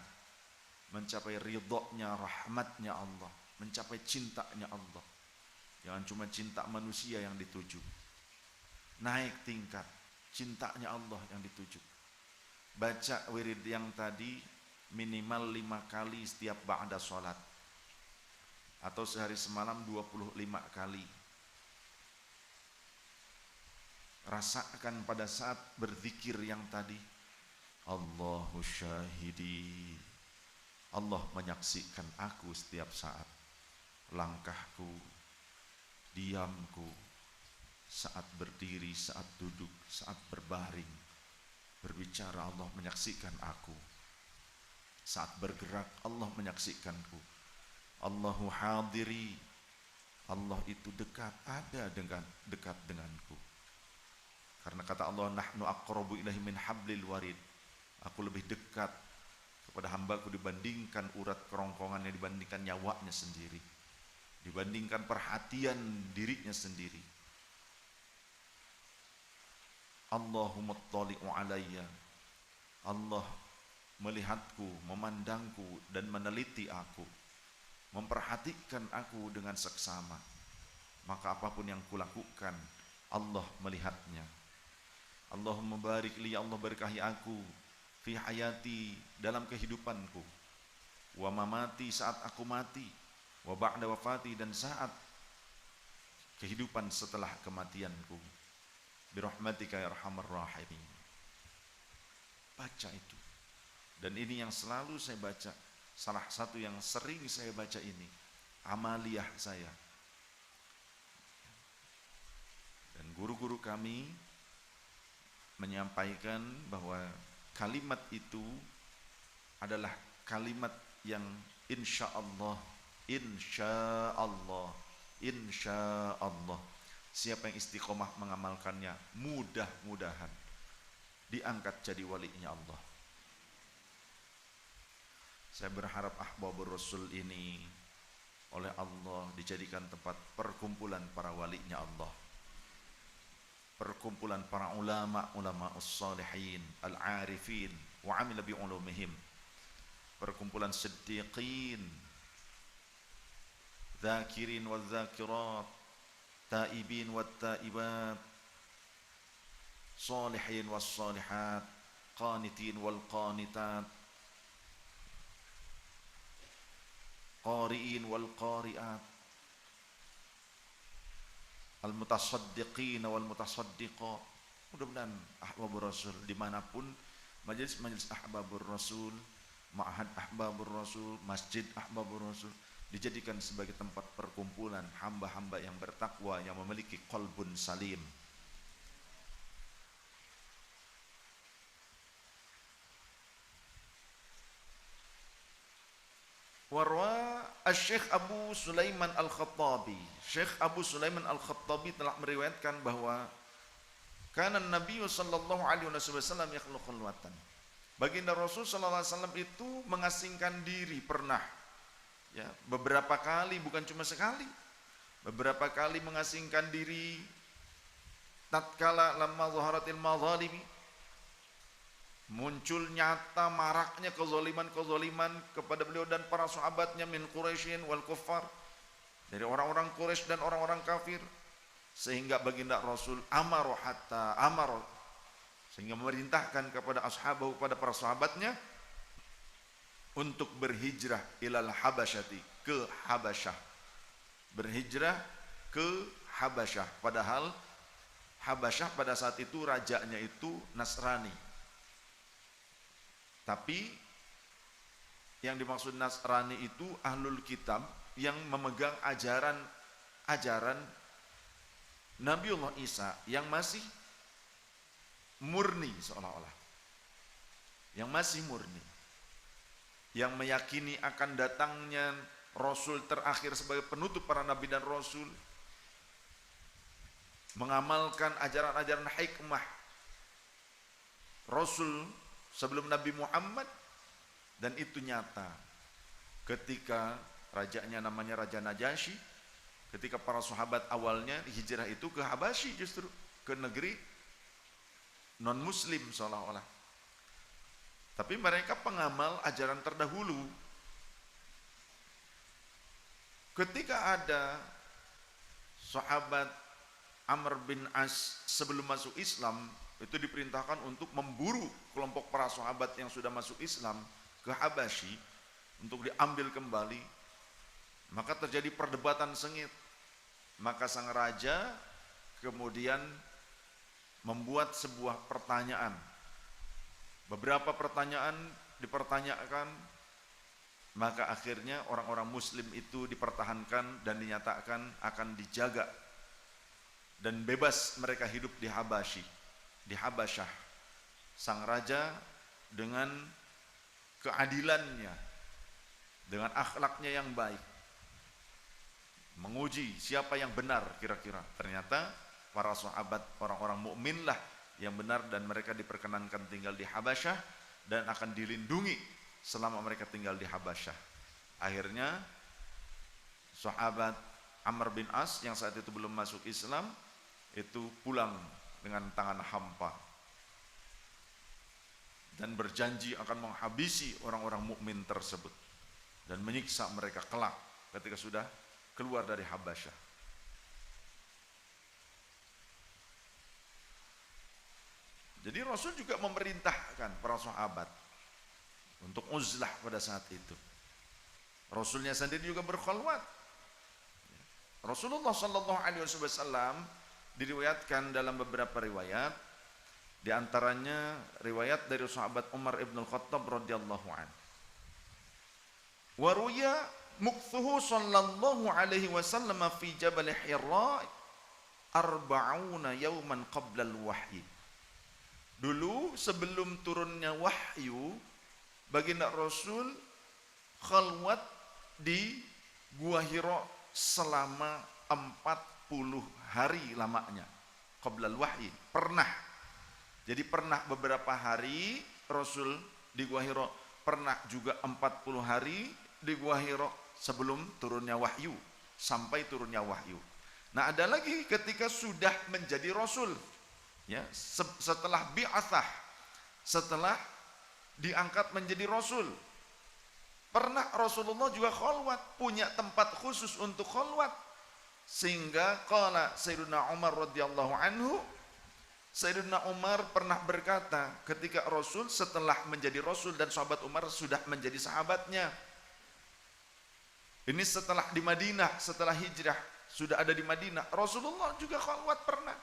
mencapai ridhonya, rahmatnya Allah, mencapai cintanya Allah. Jangan cuma cinta manusia yang dituju. naik tingkat cintanya Allah yang dituju. Baca wirid yang tadi minimal 5 kali setiap ba'da sholat, atau sehari semalam 25 kali. Rasakan pada saat berzikir yang tadi, Allahu syahidi, Allah menyaksikan aku setiap saat, langkahku, diamku, saat berdiri, saat duduk, saat berbaring, berbicara Allah menyaksikan aku, saat bergerak Allah menyaksikanku. Allahu hadiri, Allah itu dekat, ada dekat denganku. Karena kata Allah, nahnu aqrabu ilaihi min hablil warid, aku lebih dekat kepada hambaku dibandingkan urat kerongkongannya, dibandingkan nyawanya sendiri, dibandingkan perhatian dirinya sendiri. Allahumma ttali'u alayya, Allah melihatku, memandangku dan meneliti aku, memperhatikan aku dengan seksama. Maka apapun yang kulakukan, Allah melihatnya. Allahumma barik li, Allah berkahi aku, fi hayati, dalam kehidupanku, wa mamati, saat aku mati, wa ba'da wafati, dan saat kehidupan setelah kematianku. Birahmatika ya arhamar rahimin. Baca itu. Dan ini yang selalu saya baca, salah satu yang sering saya baca ini, amaliyah saya. Dan guru-guru kami menyampaikan bahwa kalimat itu adalah kalimat yang insya Allah, siapa yang istiqomah mengamalkannya, mudah-mudahan diangkat jadi walinya Allah. Saya berharap Ahbabur Rasul ini oleh Allah dijadikan tempat perkumpulan para walinya Allah, perkumpulan para ulama as-salihin al-arifin wa amila bi ulumihim, perkumpulan siddiqin, dzakirin wa dzakirat, taibin wa taibat, salihin was salihat, qanitin wal qanitat, qari'in wal qari'at, al-mutasaddiqin wal mutasaddiqat. Mudah-mudahan Ahbabur Rasul dimanapun, majelis-majelis Ahbabur Rasul, ma'had Ahbabur Rasul, masjid Ahbabur Rasul, dijadikan sebagai tempat perkumpulan hamba-hamba yang bertakwa, yang memiliki qalbun salim. Warwa Syekh Abu Sulaiman Al-Khattabi, Syekh Abu Sulaiman Al-Khattabi telah meriwayatkan bahwa kana Nabi sallallahu alaihi wasallam yakhluqul watan, baginda Rasul sallallahu alaihi wasallam itu mengasingkan diri pernah, ya, beberapa kali, bukan cuma sekali, beberapa kali mengasingkan diri tatkala lamma zaharatil mazalimi, muncul nyata maraknya kezaliman-kezaliman kepada beliau dan para sahabatnya, min Quraisyin wal kuffar, dari orang-orang Quraisy dan orang-orang kafir, sehingga baginda Rasul amaro, sehingga memerintahkan kepada ashabahu, kepada para sahabatnya, untuk berhijrah ilal Habasyati, ke Habasyah, berhijrah ke Habasyah. Padahal Habasyah pada saat itu rajanya itu Nasrani. Tapi yang dimaksud Nasrani itu ahlul kitab yang memegang ajaran Nabiullah Isa yang masih murni, seolah-olah yang masih murni, yang meyakini akan datangnya Rasul terakhir sebagai penutup para nabi dan Rasul, mengamalkan ajaran-ajaran hikmah Rasul sebelum Nabi Muhammad. Dan itu nyata ketika rajanya namanya Raja Najasyi, ketika para sahabat awalnya hijrah itu ke Habasyi, justru ke negeri non muslim seolah-olah, tapi mereka pengamal ajaran terdahulu. Ketika ada sahabat Amr bin As sebelum masuk Islam itu diperintahkan untuk memburu kelompok para sahabat yang sudah masuk Islam ke Habasyi untuk diambil kembali. Maka terjadi perdebatan sengit. Maka sang raja kemudian membuat sebuah pertanyaan. Beberapa pertanyaan dipertanyakan, maka akhirnya orang-orang muslim itu dipertahankan dan dinyatakan akan dijaga dan bebas mereka hidup di Habasyi, di Habasyah. Sang raja dengan keadilannya, dengan akhlaknya yang baik, menguji siapa yang benar kira-kira. Ternyata para sahabat orang-orang mukminlah yang benar dan mereka diperkenankan tinggal di Habasyah dan akan dilindungi selama mereka tinggal di Habasyah. Akhirnya sahabat Amr bin As yang saat itu belum masuk Islam itu pulang dengan tangan hampa dan berjanji akan menghabisi orang-orang mukmin tersebut dan menyiksa mereka kelak ketika sudah keluar dari Habasyah. Jadi Rasul juga memerintahkan para sahabat untuk uzlah pada saat itu. Rasulnya sendiri juga berkhalwat. Rasulullah sallallahu alaihi wasallam diriwayatkan dalam beberapa riwayat, di antaranya riwayat dari sahabat Umar ibn al-Khattab radhiyallahu anhu. Wa ruya mukthuhu sallallahu alaihi wasallam fi Jabal Hira 40 yawman qabla al-wahyi. Dulu sebelum turunnya wahyu, baginda Rasul khalwat di Gua Hira selama 40 hari lamanya. Qabla al-wahyi, pernah. Jadi pernah beberapa hari Rasul di Gua Hira, pernah juga 40 hari di Gua Hira sebelum turunnya wahyu, sampai turunnya wahyu. Nah, ada lagi ketika sudah menjadi Rasul, ya, setelah bi'atsah, setelah diangkat menjadi Rasul, pernah Rasulullah juga khalwat, punya tempat khusus untuk khalwat. Sehingga qala Sayyidina Umar radhiyallahu anhu, Sayyidina Umar pernah berkata ketika Rasul setelah menjadi Rasul dan sahabat Umar sudah menjadi sahabatnya. Ini setelah di Madinah, setelah hijrah, sudah ada di Madinah. Rasulullah juga khalwat pernah.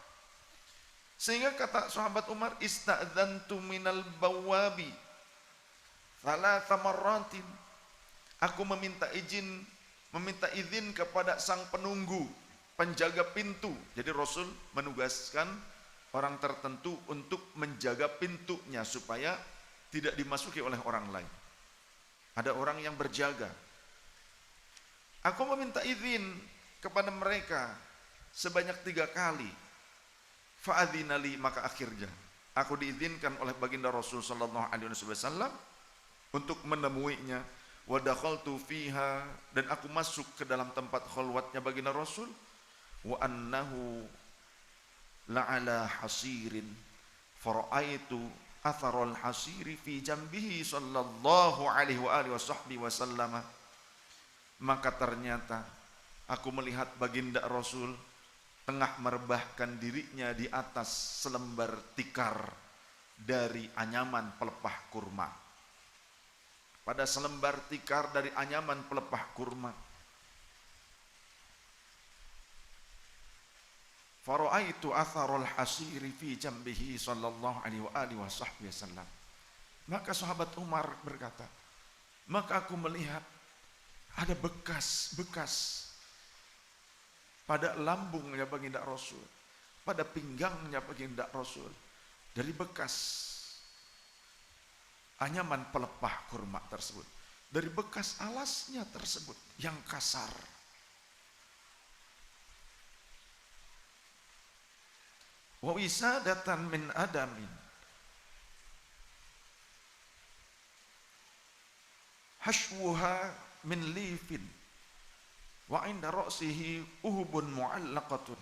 Sehingga kata sahabat Umar, ista'dzantu minal bawabi thalatha marratin. Aku meminta izin kepada sang penunggu, penjaga pintu. Jadi Rasul menugaskan orang tertentu untuk menjaga pintunya supaya tidak dimasuki oleh orang lain. Ada orang yang berjaga. Aku meminta izin kepada mereka sebanyak 3 kali. Fa'adzinali, maka akhirnya aku diizinkan oleh baginda Rasul sallallahu alaihi wasallam untuk menemuinya. Wa dakhaltu fiha, dan aku masuk ke dalam tempat khalwatnya baginda Rasul. Wa annahu la'ala hasirin fara'aitu atharal hasiri fi jambihi sallallahu alaihi wa alihi wasallam. Maka ternyata aku melihat baginda Rasul tengah merebahkan dirinya di atas selembar tikar dari anyaman pelepah kurma. Pada selembar tikar dari anyaman pelepah kurma. Fara'aitu atharul hasiri fi jambihi sallallahu alaihi wa alihi wasallam. Maka sahabat Umar berkata, maka aku melihat ada bekas-bekas pada lambungnya baginda Rasul, pada pinggangnya baginda Rasul, dari bekas anyaman pelepah kurma tersebut, dari bekas alasnya tersebut yang kasar. Wa wisadatan min adamin, hashwuha min lifin, wa inda ra'sihi uhubun mu'allaqatun.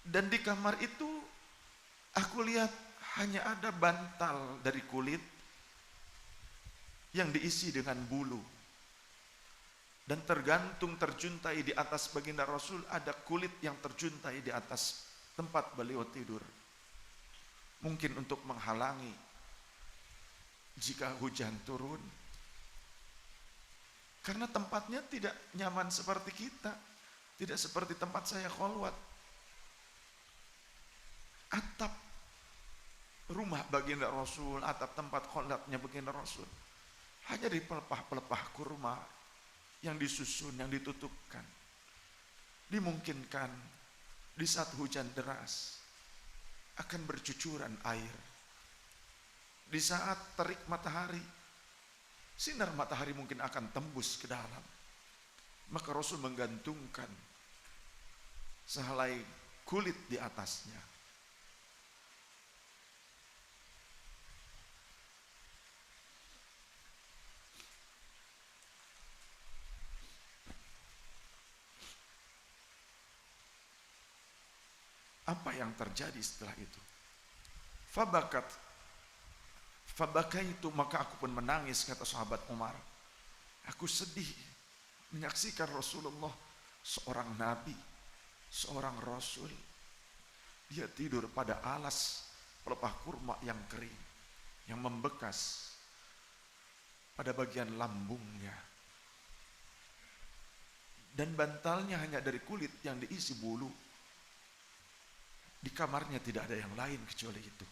Dan di kamar itu aku lihat hanya ada bantal dari kulit yang diisi dengan bulu. Dan tergantung terjuntai di atas baginda Rasul, ada kulit yang terjuntai di atas tempat beliau tidur. Mungkin untuk menghalangi jika hujan turun. Karena tempatnya tidak nyaman seperti kita. Tidak seperti tempat saya kholwat. Atap rumah baginda Rasul, atap tempat kholwatnya baginda Rasul, hanya di pelepah-pelepah kurma yang disusun, yang ditutupkan. Dimungkinkan di saat hujan deras akan bercucuran air. Di saat terik matahari, sinar matahari mungkin akan tembus ke dalam. Maka Rasul menggantungkan sehelai kulit di atasnya. Apa yang terjadi setelah itu? Fabakaitu, maka aku pun menangis, kata sahabat Umar. Aku sedih menyaksikan Rasulullah, seorang nabi, seorang rasul, dia tidur pada alas pelepah kurma yang kering, yang membekas pada bagian lambungnya, dan bantalnya hanya dari kulit yang diisi bulu. Di kamarnya tidak ada yang lain kecuali itu.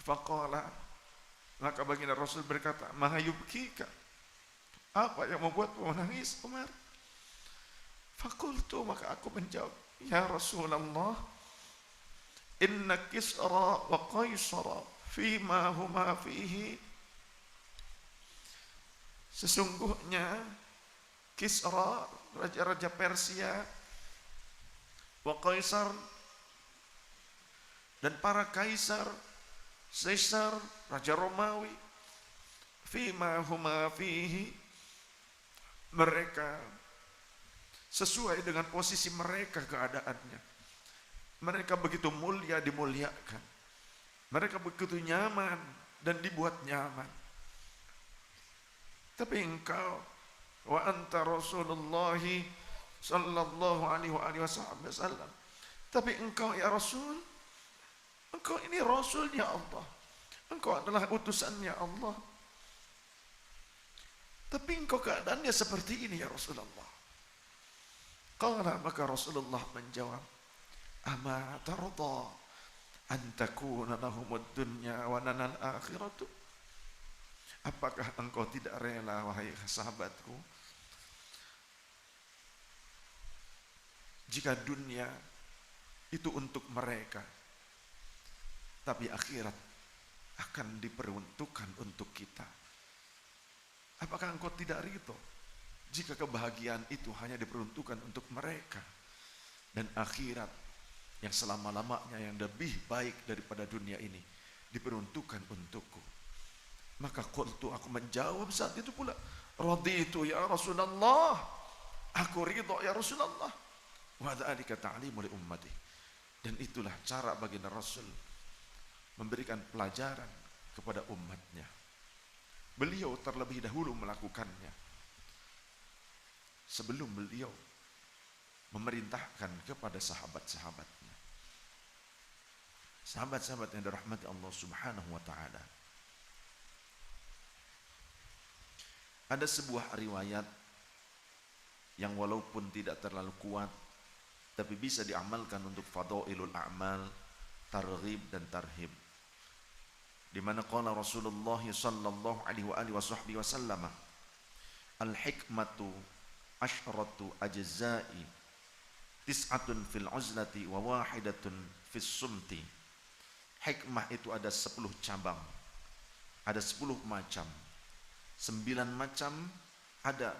Faqala, maka baginda Rasul berkata, "Ma yubkika?" Apa yang membuatmu menangis, Umar? Faqultu, maka aku menjawab, "Ya Rasulullah, inna Kisra wa Qaisara fima huma fihi." Sesungguhnya Kisra, raja-raja Persia, wa Qaisar, dan para kaisar, Caesar, raja Romawi, fima huma fihi, mereka sesuai dengan posisi mereka keadaannya. Mereka begitu mulia, dimuliakan. Mereka begitu nyaman dan dibuat nyaman. Tapi engkau, wa anta Rasulullahi sallallahu alaihi wasallam, tapi engkau ya Rasul, engkau ini Rasulnya Allah, engkau adalah utusannya Allah, tapi engkau keadaannya seperti ini ya Rasulullah. Qala, maka Rasulullah menjawab, ama tarda an takuna lahumud dunya wa lana al-akhiratu? Apakah engkau tidak rela, wahai sahabatku, jika dunia itu untuk mereka, tapi akhirat akan diperuntukkan untuk kita? Apakah engkau tidak ridho jika kebahagiaan itu hanya diperuntukkan untuk mereka, dan akhirat yang selama-lamanya, yang lebih baik daripada dunia ini, diperuntukkan untukku? Maka qultu, aku menjawab saat itu pula, raditu ya Rasulullah, aku ridho ya Rasulullah. Wa dzalika ta'limu li ummati, dan itulah cara baginda Rasul memberikan pelajaran kepada umatnya. Beliau terlebih dahulu melakukannya sebelum beliau memerintahkan kepada sahabat-sahabatnya. Sahabat-sahabat yang dirahmati Allah Subhanahu wa taala. Ada sebuah riwayat yang walaupun tidak terlalu kuat, tapi bisa diamalkan untuk fadailul a'mal, targhib dan tarhib. Di mana qala Rasulullah sallallahu alaihi wasallam, al-hikmatu asyratu ajza'i, tis'atun fil uzlati wa wahidatun fis sumti. Hikmah itu ada 10 cabang, ada 10 macam. 9 macam ada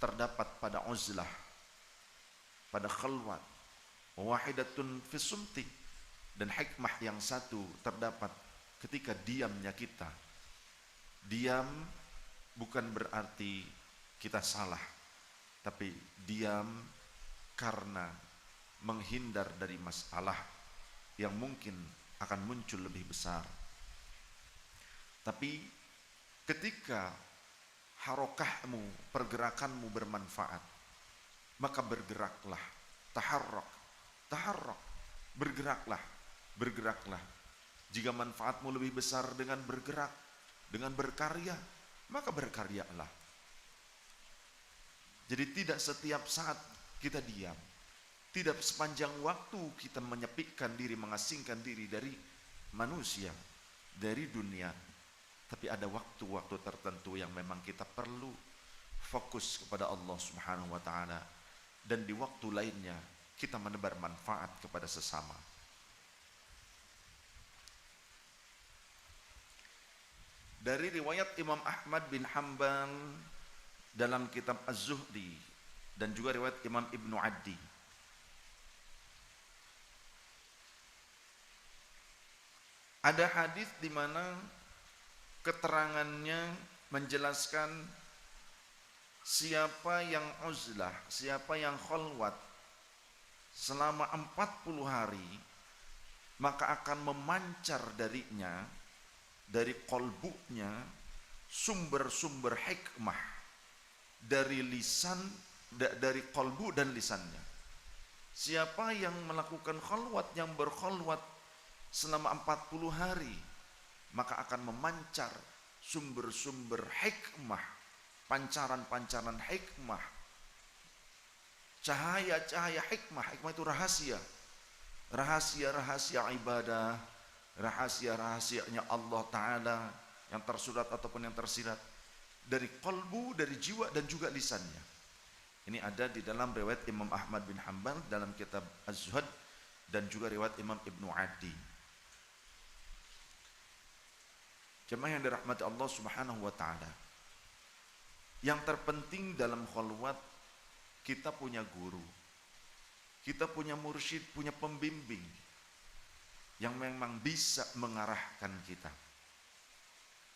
terdapat pada uzlah, pada khalwat, wahidatun fis sumti, dan hikmah yang satu terdapat ketika diamnya kita. Diam bukan berarti kita salah, tapi diam karena menghindar dari masalah yang mungkin akan muncul lebih besar. Tapi ketika harokahmu, pergerakanmu bermanfaat, maka bergeraklah. Taharrak, taharrak, bergeraklah, bergeraklah. Jika manfaatmu lebih besar dengan bergerak, dengan berkarya, maka berkaryalah. Jadi tidak setiap saat kita diam, tidak sepanjang waktu kita menyepikkan diri, mengasingkan diri dari manusia, dari dunia. Tapi ada waktu-waktu tertentu yang memang kita perlu fokus kepada Allah Subhanahu wa taala, dan di waktu lainnya kita menebar manfaat kepada sesama. Dari riwayat Imam Ahmad bin Hanbal dalam kitab Az-Zuhdi dan juga riwayat Imam Ibnu Addi, ada hadis di mana keterangannya menjelaskan siapa yang uzlah, siapa yang khalwat selama 40 hari, maka akan memancar darinya, dari kolbunya, sumber-sumber hikmah dari lisan, dari kolbu dan lisannya. Siapa yang melakukan khalwat, yang berkhalwat selama 40 hari, maka akan memancar sumber-sumber hikmah, pancaran-pancaran hikmah, cahaya-cahaya hikmah. Hikmah itu rahasia, rahasia-rahasia ibadah, rahasia-rahasianya Allah Ta'ala yang tersurat ataupun yang tersirat dari qalbu, dari jiwa dan juga lisannya. Ini ada di dalam riwayat Imam Ahmad bin Hanbal dalam kitab Az-Zuhd dan juga riwayat Imam Ibnu Addi. Jemaah yang dirahmati Allah Subhanahu wa taala, yang terpenting dalam khalwat, kita punya guru, kita punya mursyid, punya pembimbing yang memang bisa mengarahkan kita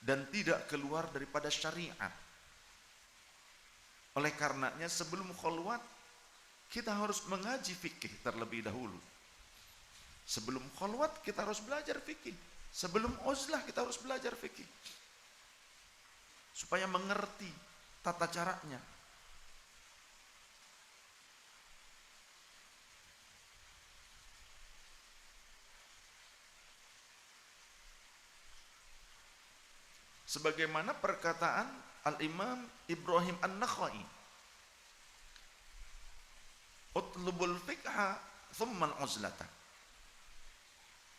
dan tidak keluar daripada syariat. Oleh karenanya sebelum khalwat kita harus mengaji fikih terlebih dahulu. Sebelum khalwat kita harus belajar fikih. Sebelum uzlah kita harus belajar fikih supaya mengerti tata caranya. Sebagaimana perkataan Al-Imam Ibrahim An-Nakhai, utlubul fiqha thumma al-uzlata.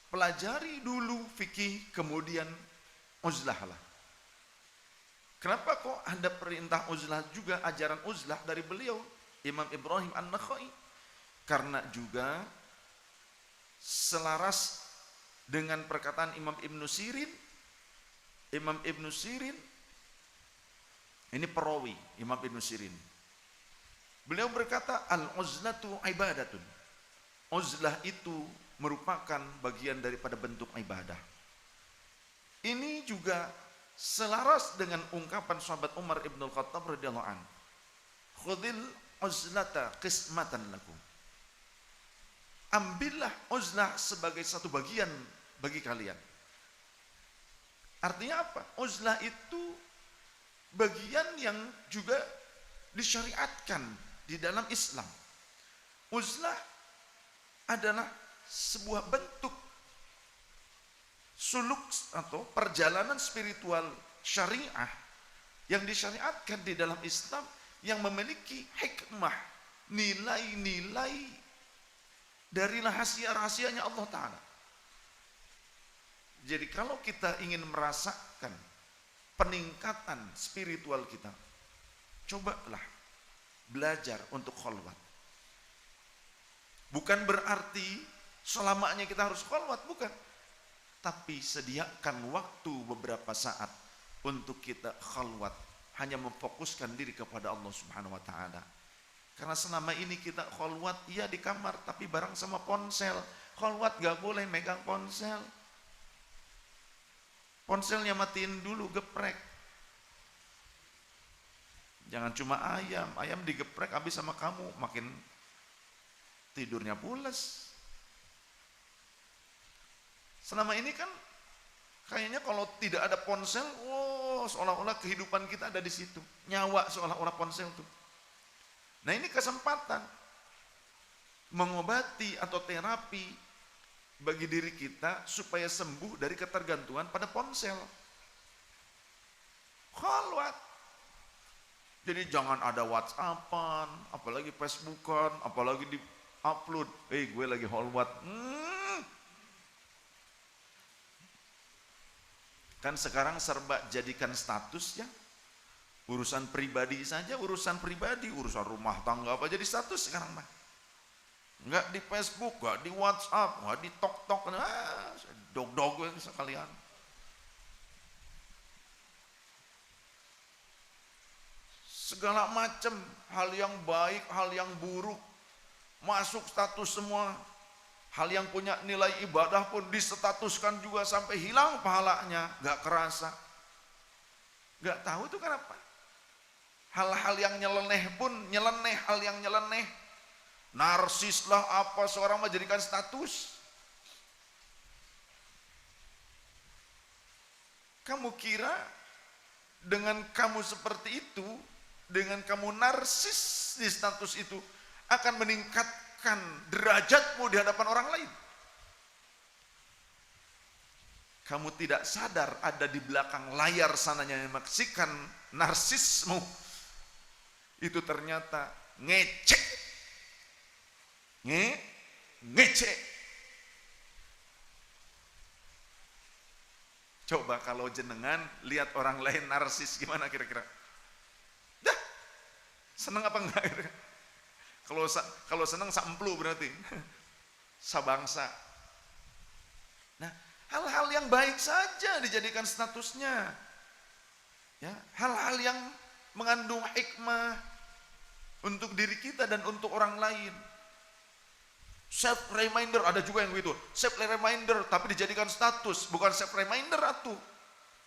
Pelajari dulu fikih, kemudian uzlahlah. Kenapa kok ada perintah uzlah juga, ajaran uzlah dari beliau Imam Ibrahim An-Nakhai? Karena juga selaras dengan perkataan Imam Ibnu Sirin. Imam Ibnu Sirin ini perawi Imam Ibnu Sirin. Beliau berkata, al-uzlatu ibadatun. Uzlah itu merupakan bagian daripada bentuk ibadah. Ini juga selaras dengan ungkapan sahabat Umar ibn al-Khattab radhiyallahu anhu, khudil uzlata qismatan lakum. Ambillah uzlah sebagai satu bagian bagi kalian. Artinya apa? Uzlah itu bagian yang juga disyariatkan di dalam Islam. Uzlah adalah sebuah bentuk suluk atau perjalanan spiritual syariah yang disyariatkan di dalam Islam, yang memiliki hikmah, nilai-nilai dari rahasia-rahasianya Allah Ta'ala. Jadi kalau kita ingin merasakan peningkatan spiritual kita, cobalah belajar untuk khalwat. Bukan berarti selamanya kita harus khalwat, bukan. Tapi sediakan waktu beberapa saat untuk kita khalwat, hanya memfokuskan diri kepada Allah Subhanahu wa taala. Karena selama ini kita khalwat iya di kamar, tapi bareng sama ponsel. Khalwat gak boleh megang ponsel. Ponselnya matiin dulu, geprek. Jangan cuma ayam digeprek habis sama kamu, makin tidurnya pules. Selama ini kan Kayaknya kalau tidak ada ponsel, seolah-olah kehidupan kita ada di situ. Nyawa seolah-olah ponsel tuh. Nah ini kesempatan mengobati atau terapi bagi diri kita supaya sembuh dari ketergantungan pada ponsel. Khalwat. Jadi jangan ada WhatsAppan, apalagi Facebookan, apalagi di upload. Gue lagi khalwat. Kan sekarang serba jadikan status ya. Urusan pribadi saja, urusan pribadi, urusan rumah tangga apa jadi status sekarang mah. Enggak di Facebook, enggak di WhatsApp, enggak di TokTok, dog-dog sekalian. Segala macam hal yang baik, hal yang buruk masuk status semua. Hal yang punya nilai ibadah pun disetatuskan juga sampai hilang pahalanya, gak kerasa. Gak tahu tuh kenapa. Hal-hal yang nyeleneh pun nyeleneh, hal yang nyeleneh. Narsis lah apa, seorang menjadikan status. Kamu kira dengan kamu seperti itu, dengan kamu narsis di status itu, akan meningkatkan derajatmu di hadapan orang lain? Kamu tidak sadar ada di belakang layar sananya yang menyaksikan narsismu. Itu ternyata ngecek. Ngecek. Coba kalau jenengan lihat orang lain narsis gimana kira-kira? Dah, seneng apa enggak kira-kira? Kalau senang samplu berarti sabangsa. Nah, hal-hal yang baik saja dijadikan statusnya. Ya, hal-hal yang mengandung hikmah untuk diri kita dan untuk orang lain. Self reminder ada juga yang begitu. Self reminder tapi dijadikan status, bukan self reminder atuh.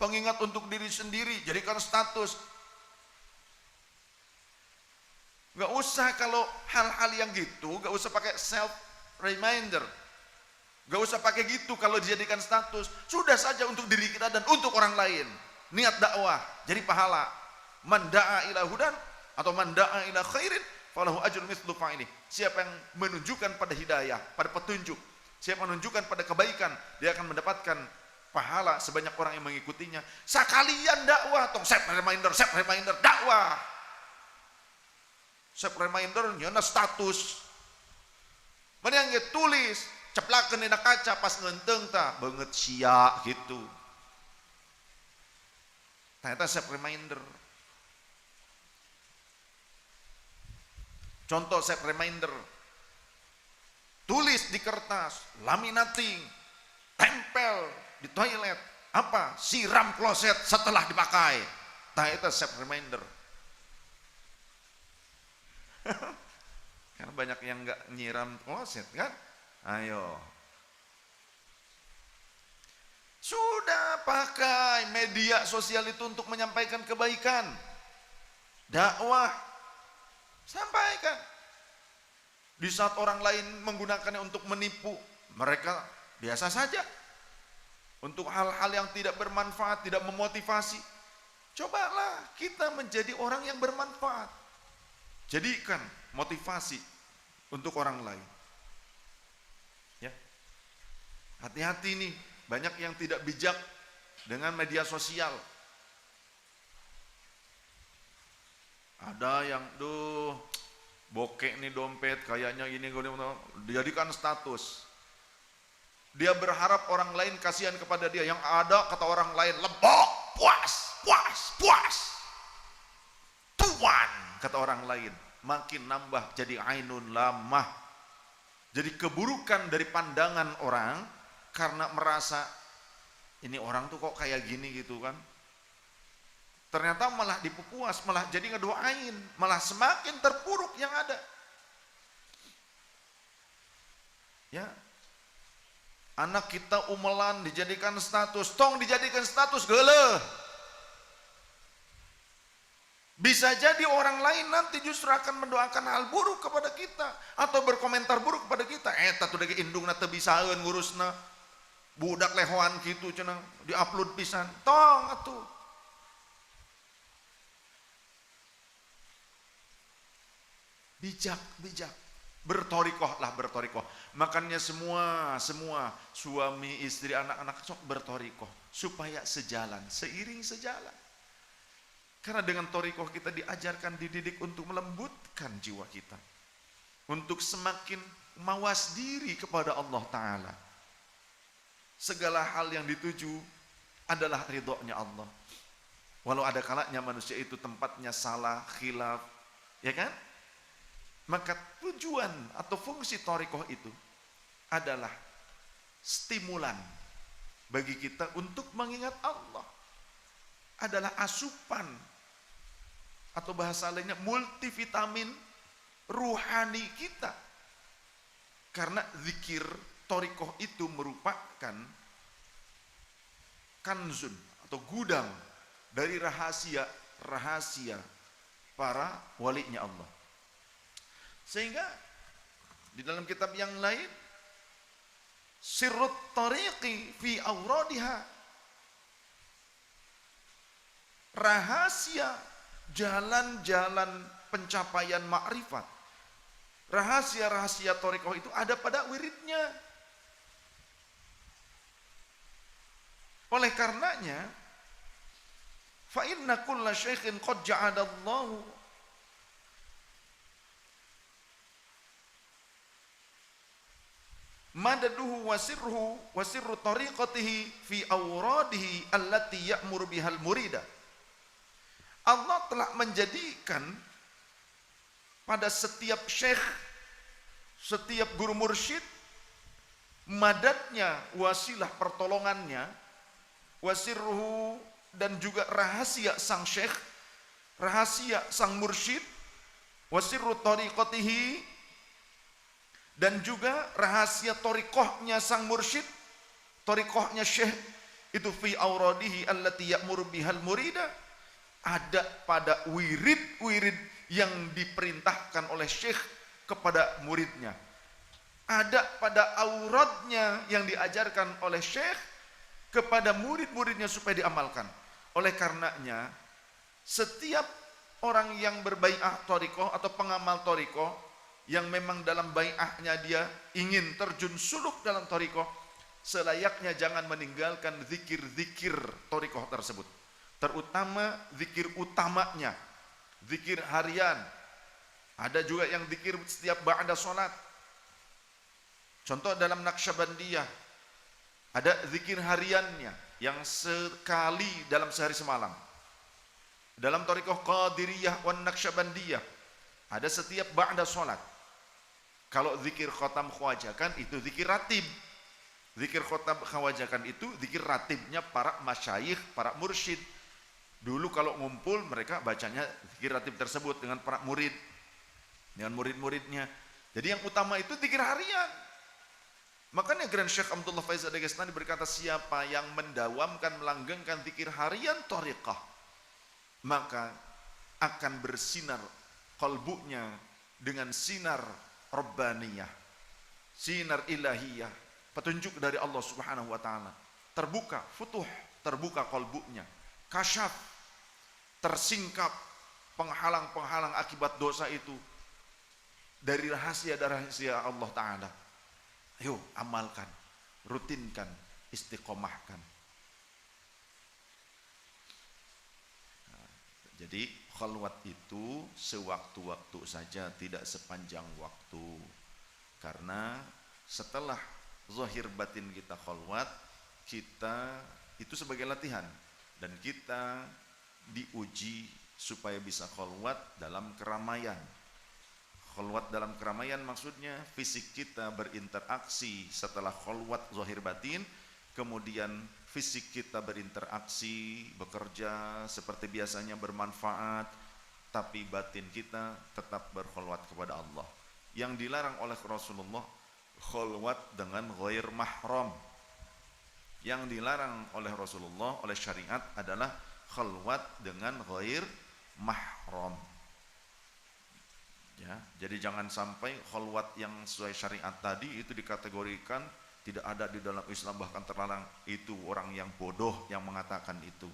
Pengingat untuk diri sendiri jadikan status. Gak usah kalau hal-hal yang gitu, gak usah pakai self reminder. Gak usah pakai gitu kalau dijadikan status. Sudah saja untuk diri kita dan untuk orang lain. Niat dakwah, jadi pahala. Man da'a ila hudan atau man da'a ila khairin falahu ajrun mithlu fa'ili. Siapa yang menunjukkan pada hidayah, pada petunjuk, siapa yang menunjukkan pada kebaikan, dia akan mendapatkan pahala sebanyak orang yang mengikutinya. Sekalian dakwah, tong self reminder, dakwah. Self reminder nyana status. Mana yang tulis ceplakeun dina kaca pas ngenteng tah beungeut sia gitu. Tah eta self reminder. Contoh self reminder. Tulis di kertas, laminating, tempel di toilet. Apa? Siram kloset setelah dipakai. Tah eta self reminder. Karena banyak yang nggak nyiram kloset kan? Ayo, sudah pakai media sosial itu untuk menyampaikan kebaikan, dakwah, sampaikan. Di saat orang lain menggunakannya untuk menipu, mereka biasa saja. Untuk hal-hal yang tidak bermanfaat, tidak memotivasi, cobalah kita menjadi orang yang bermanfaat. Jadikan motivasi untuk orang lain. Ya. Hati-hati nih, banyak yang tidak bijak dengan media sosial. Ada yang bokek nih dompet kayaknya ini dijadikan status. Dia berharap orang lain kasihan kepada dia, yang ada kata orang lain lebok, puas. Tuan kata orang lain, makin nambah jadi ainun lamah. Jadi keburukan dari pandangan orang karena merasa ini orang tuh kok kayak gini gitu kan. Ternyata malah dipuas, malah jadi ngedoain, malah semakin terpuruk yang ada. Ya. Anak kita umelan dijadikan status, tong dijadikan status geuleuh. Bisa jadi orang lain nanti justru akan mendoakan hal buruk kepada kita atau berkomentar buruk kepada kita. Eta tuh dage indungna teu bisaeun ngurusna. Budak lehoan gitu cenah diupload pisan. Tong atuh. Bijak. Bertorikoh lah, bertorikoh. Makanya semua suami, istri, anak-anak sok bertorikoh supaya sejalan, seiring sejalan. Karena dengan torikoh kita diajarkan, dididik untuk melembutkan jiwa kita, untuk semakin mawas diri kepada Allah Ta'ala. Segala hal yang dituju adalah ridhonya Allah. Walau ada kalanya manusia itu tempatnya salah, khilaf, ya kan? Maka tujuan atau fungsi thariqah itu adalah stimulan bagi kita untuk mengingat Allah. Adalah asupan atau bahasa lainnya multivitamin ruhani kita. Karena zikir thariqah itu merupakan kanzun atau gudang dari rahasia para walinya Allah. Sehingga di dalam kitab yang lain, sirrut tariqi fi awradiha, rahasia jalan-jalan pencapaian makrifat, rahasia-rahasia thariqah itu ada pada wiridnya. Oleh karenanya, fa inna kulla syaikhin qad ja'alallahu madaduhu wa sirru tariqatihi fi awradihi allati ya'muru bihal murida. Allah telah menjadikan pada setiap syekh, setiap guru mursyid, madadnya, wasilah pertolongannya, wasirruhu, dan juga rahasia sang syekh, rahasia sang mursyid, wasirru tariqatihi, dan juga rahasia thariqahnya sang mursyid, thariqahnya syekh itu fi auradihi allati ya'muru bihal murida, ada pada wirid-wirid yang diperintahkan oleh syekh kepada muridnya, ada pada auradnya yang diajarkan oleh syekh kepada murid-muridnya supaya diamalkan. Oleh karenanya, setiap orang yang berbai'ah thariqah atau pengamal thariqah yang memang dalam bai'ahnya dia ingin terjun suluk dalam thariqah, selayaknya jangan meninggalkan zikir-zikir thariqah tersebut, terutama zikir utamanya, zikir harian. Ada juga yang zikir setiap ba'da salat. Contoh dalam Naqsyabandiyah ada zikir hariannya yang sekali dalam sehari semalam. Dalam thariqah Qadiriyah wan Naqsyabandiyah ada setiap ba'da salat. Kalau zikir khotam khawajakan itu zikir ratib. Zikir khotam khawajakan itu zikir ratibnya para masyayikh, para mursyid. Dulu kalau ngumpul mereka bacanya zikir ratib tersebut dengan para murid, dengan murid-muridnya. Jadi yang utama itu zikir harian. Makanya Grand Syekh Abdullah Faiz Ad-Dagestani berkata, siapa yang mendawamkan, melanggengkan zikir harian thariqah, maka akan bersinar qalbunya dengan sinar Rabbaniyah, sinar ilahiyah, petunjuk dari Allah Subhanahu wa Ta'ala. Terbuka, futuh, terbuka qalbunya, kasyaf, tersingkap penghalang-penghalang akibat dosa itu dari rahasia Allah Ta'ala. Ayo amalkan, rutinkan, istiqomahkan. Jadi khalwat itu sewaktu-waktu saja, tidak sepanjang waktu. Karena setelah zahir batin kita khalwat, kita itu sebagai latihan, dan kita diuji supaya bisa khalwat dalam keramaian. Khalwat dalam keramaian maksudnya fisik kita berinteraksi setelah khalwat zahir batin, kemudian fisik kita berinteraksi, bekerja seperti biasanya, bermanfaat, tapi batin kita tetap berkhalwat kepada Allah. Yang dilarang oleh Rasulullah, khalwat dengan ghair mahram. Yang dilarang oleh Rasulullah, oleh syariat adalah khalwat dengan ghair mahram. Ya, jadi jangan sampai khalwat yang sesuai syariat tadi itu dikategorikan tidak ada di dalam Islam, bahkan terlarang, itu orang yang bodoh yang mengatakan itu.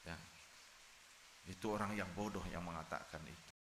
Ya. Itu orang yang bodoh yang mengatakan itu.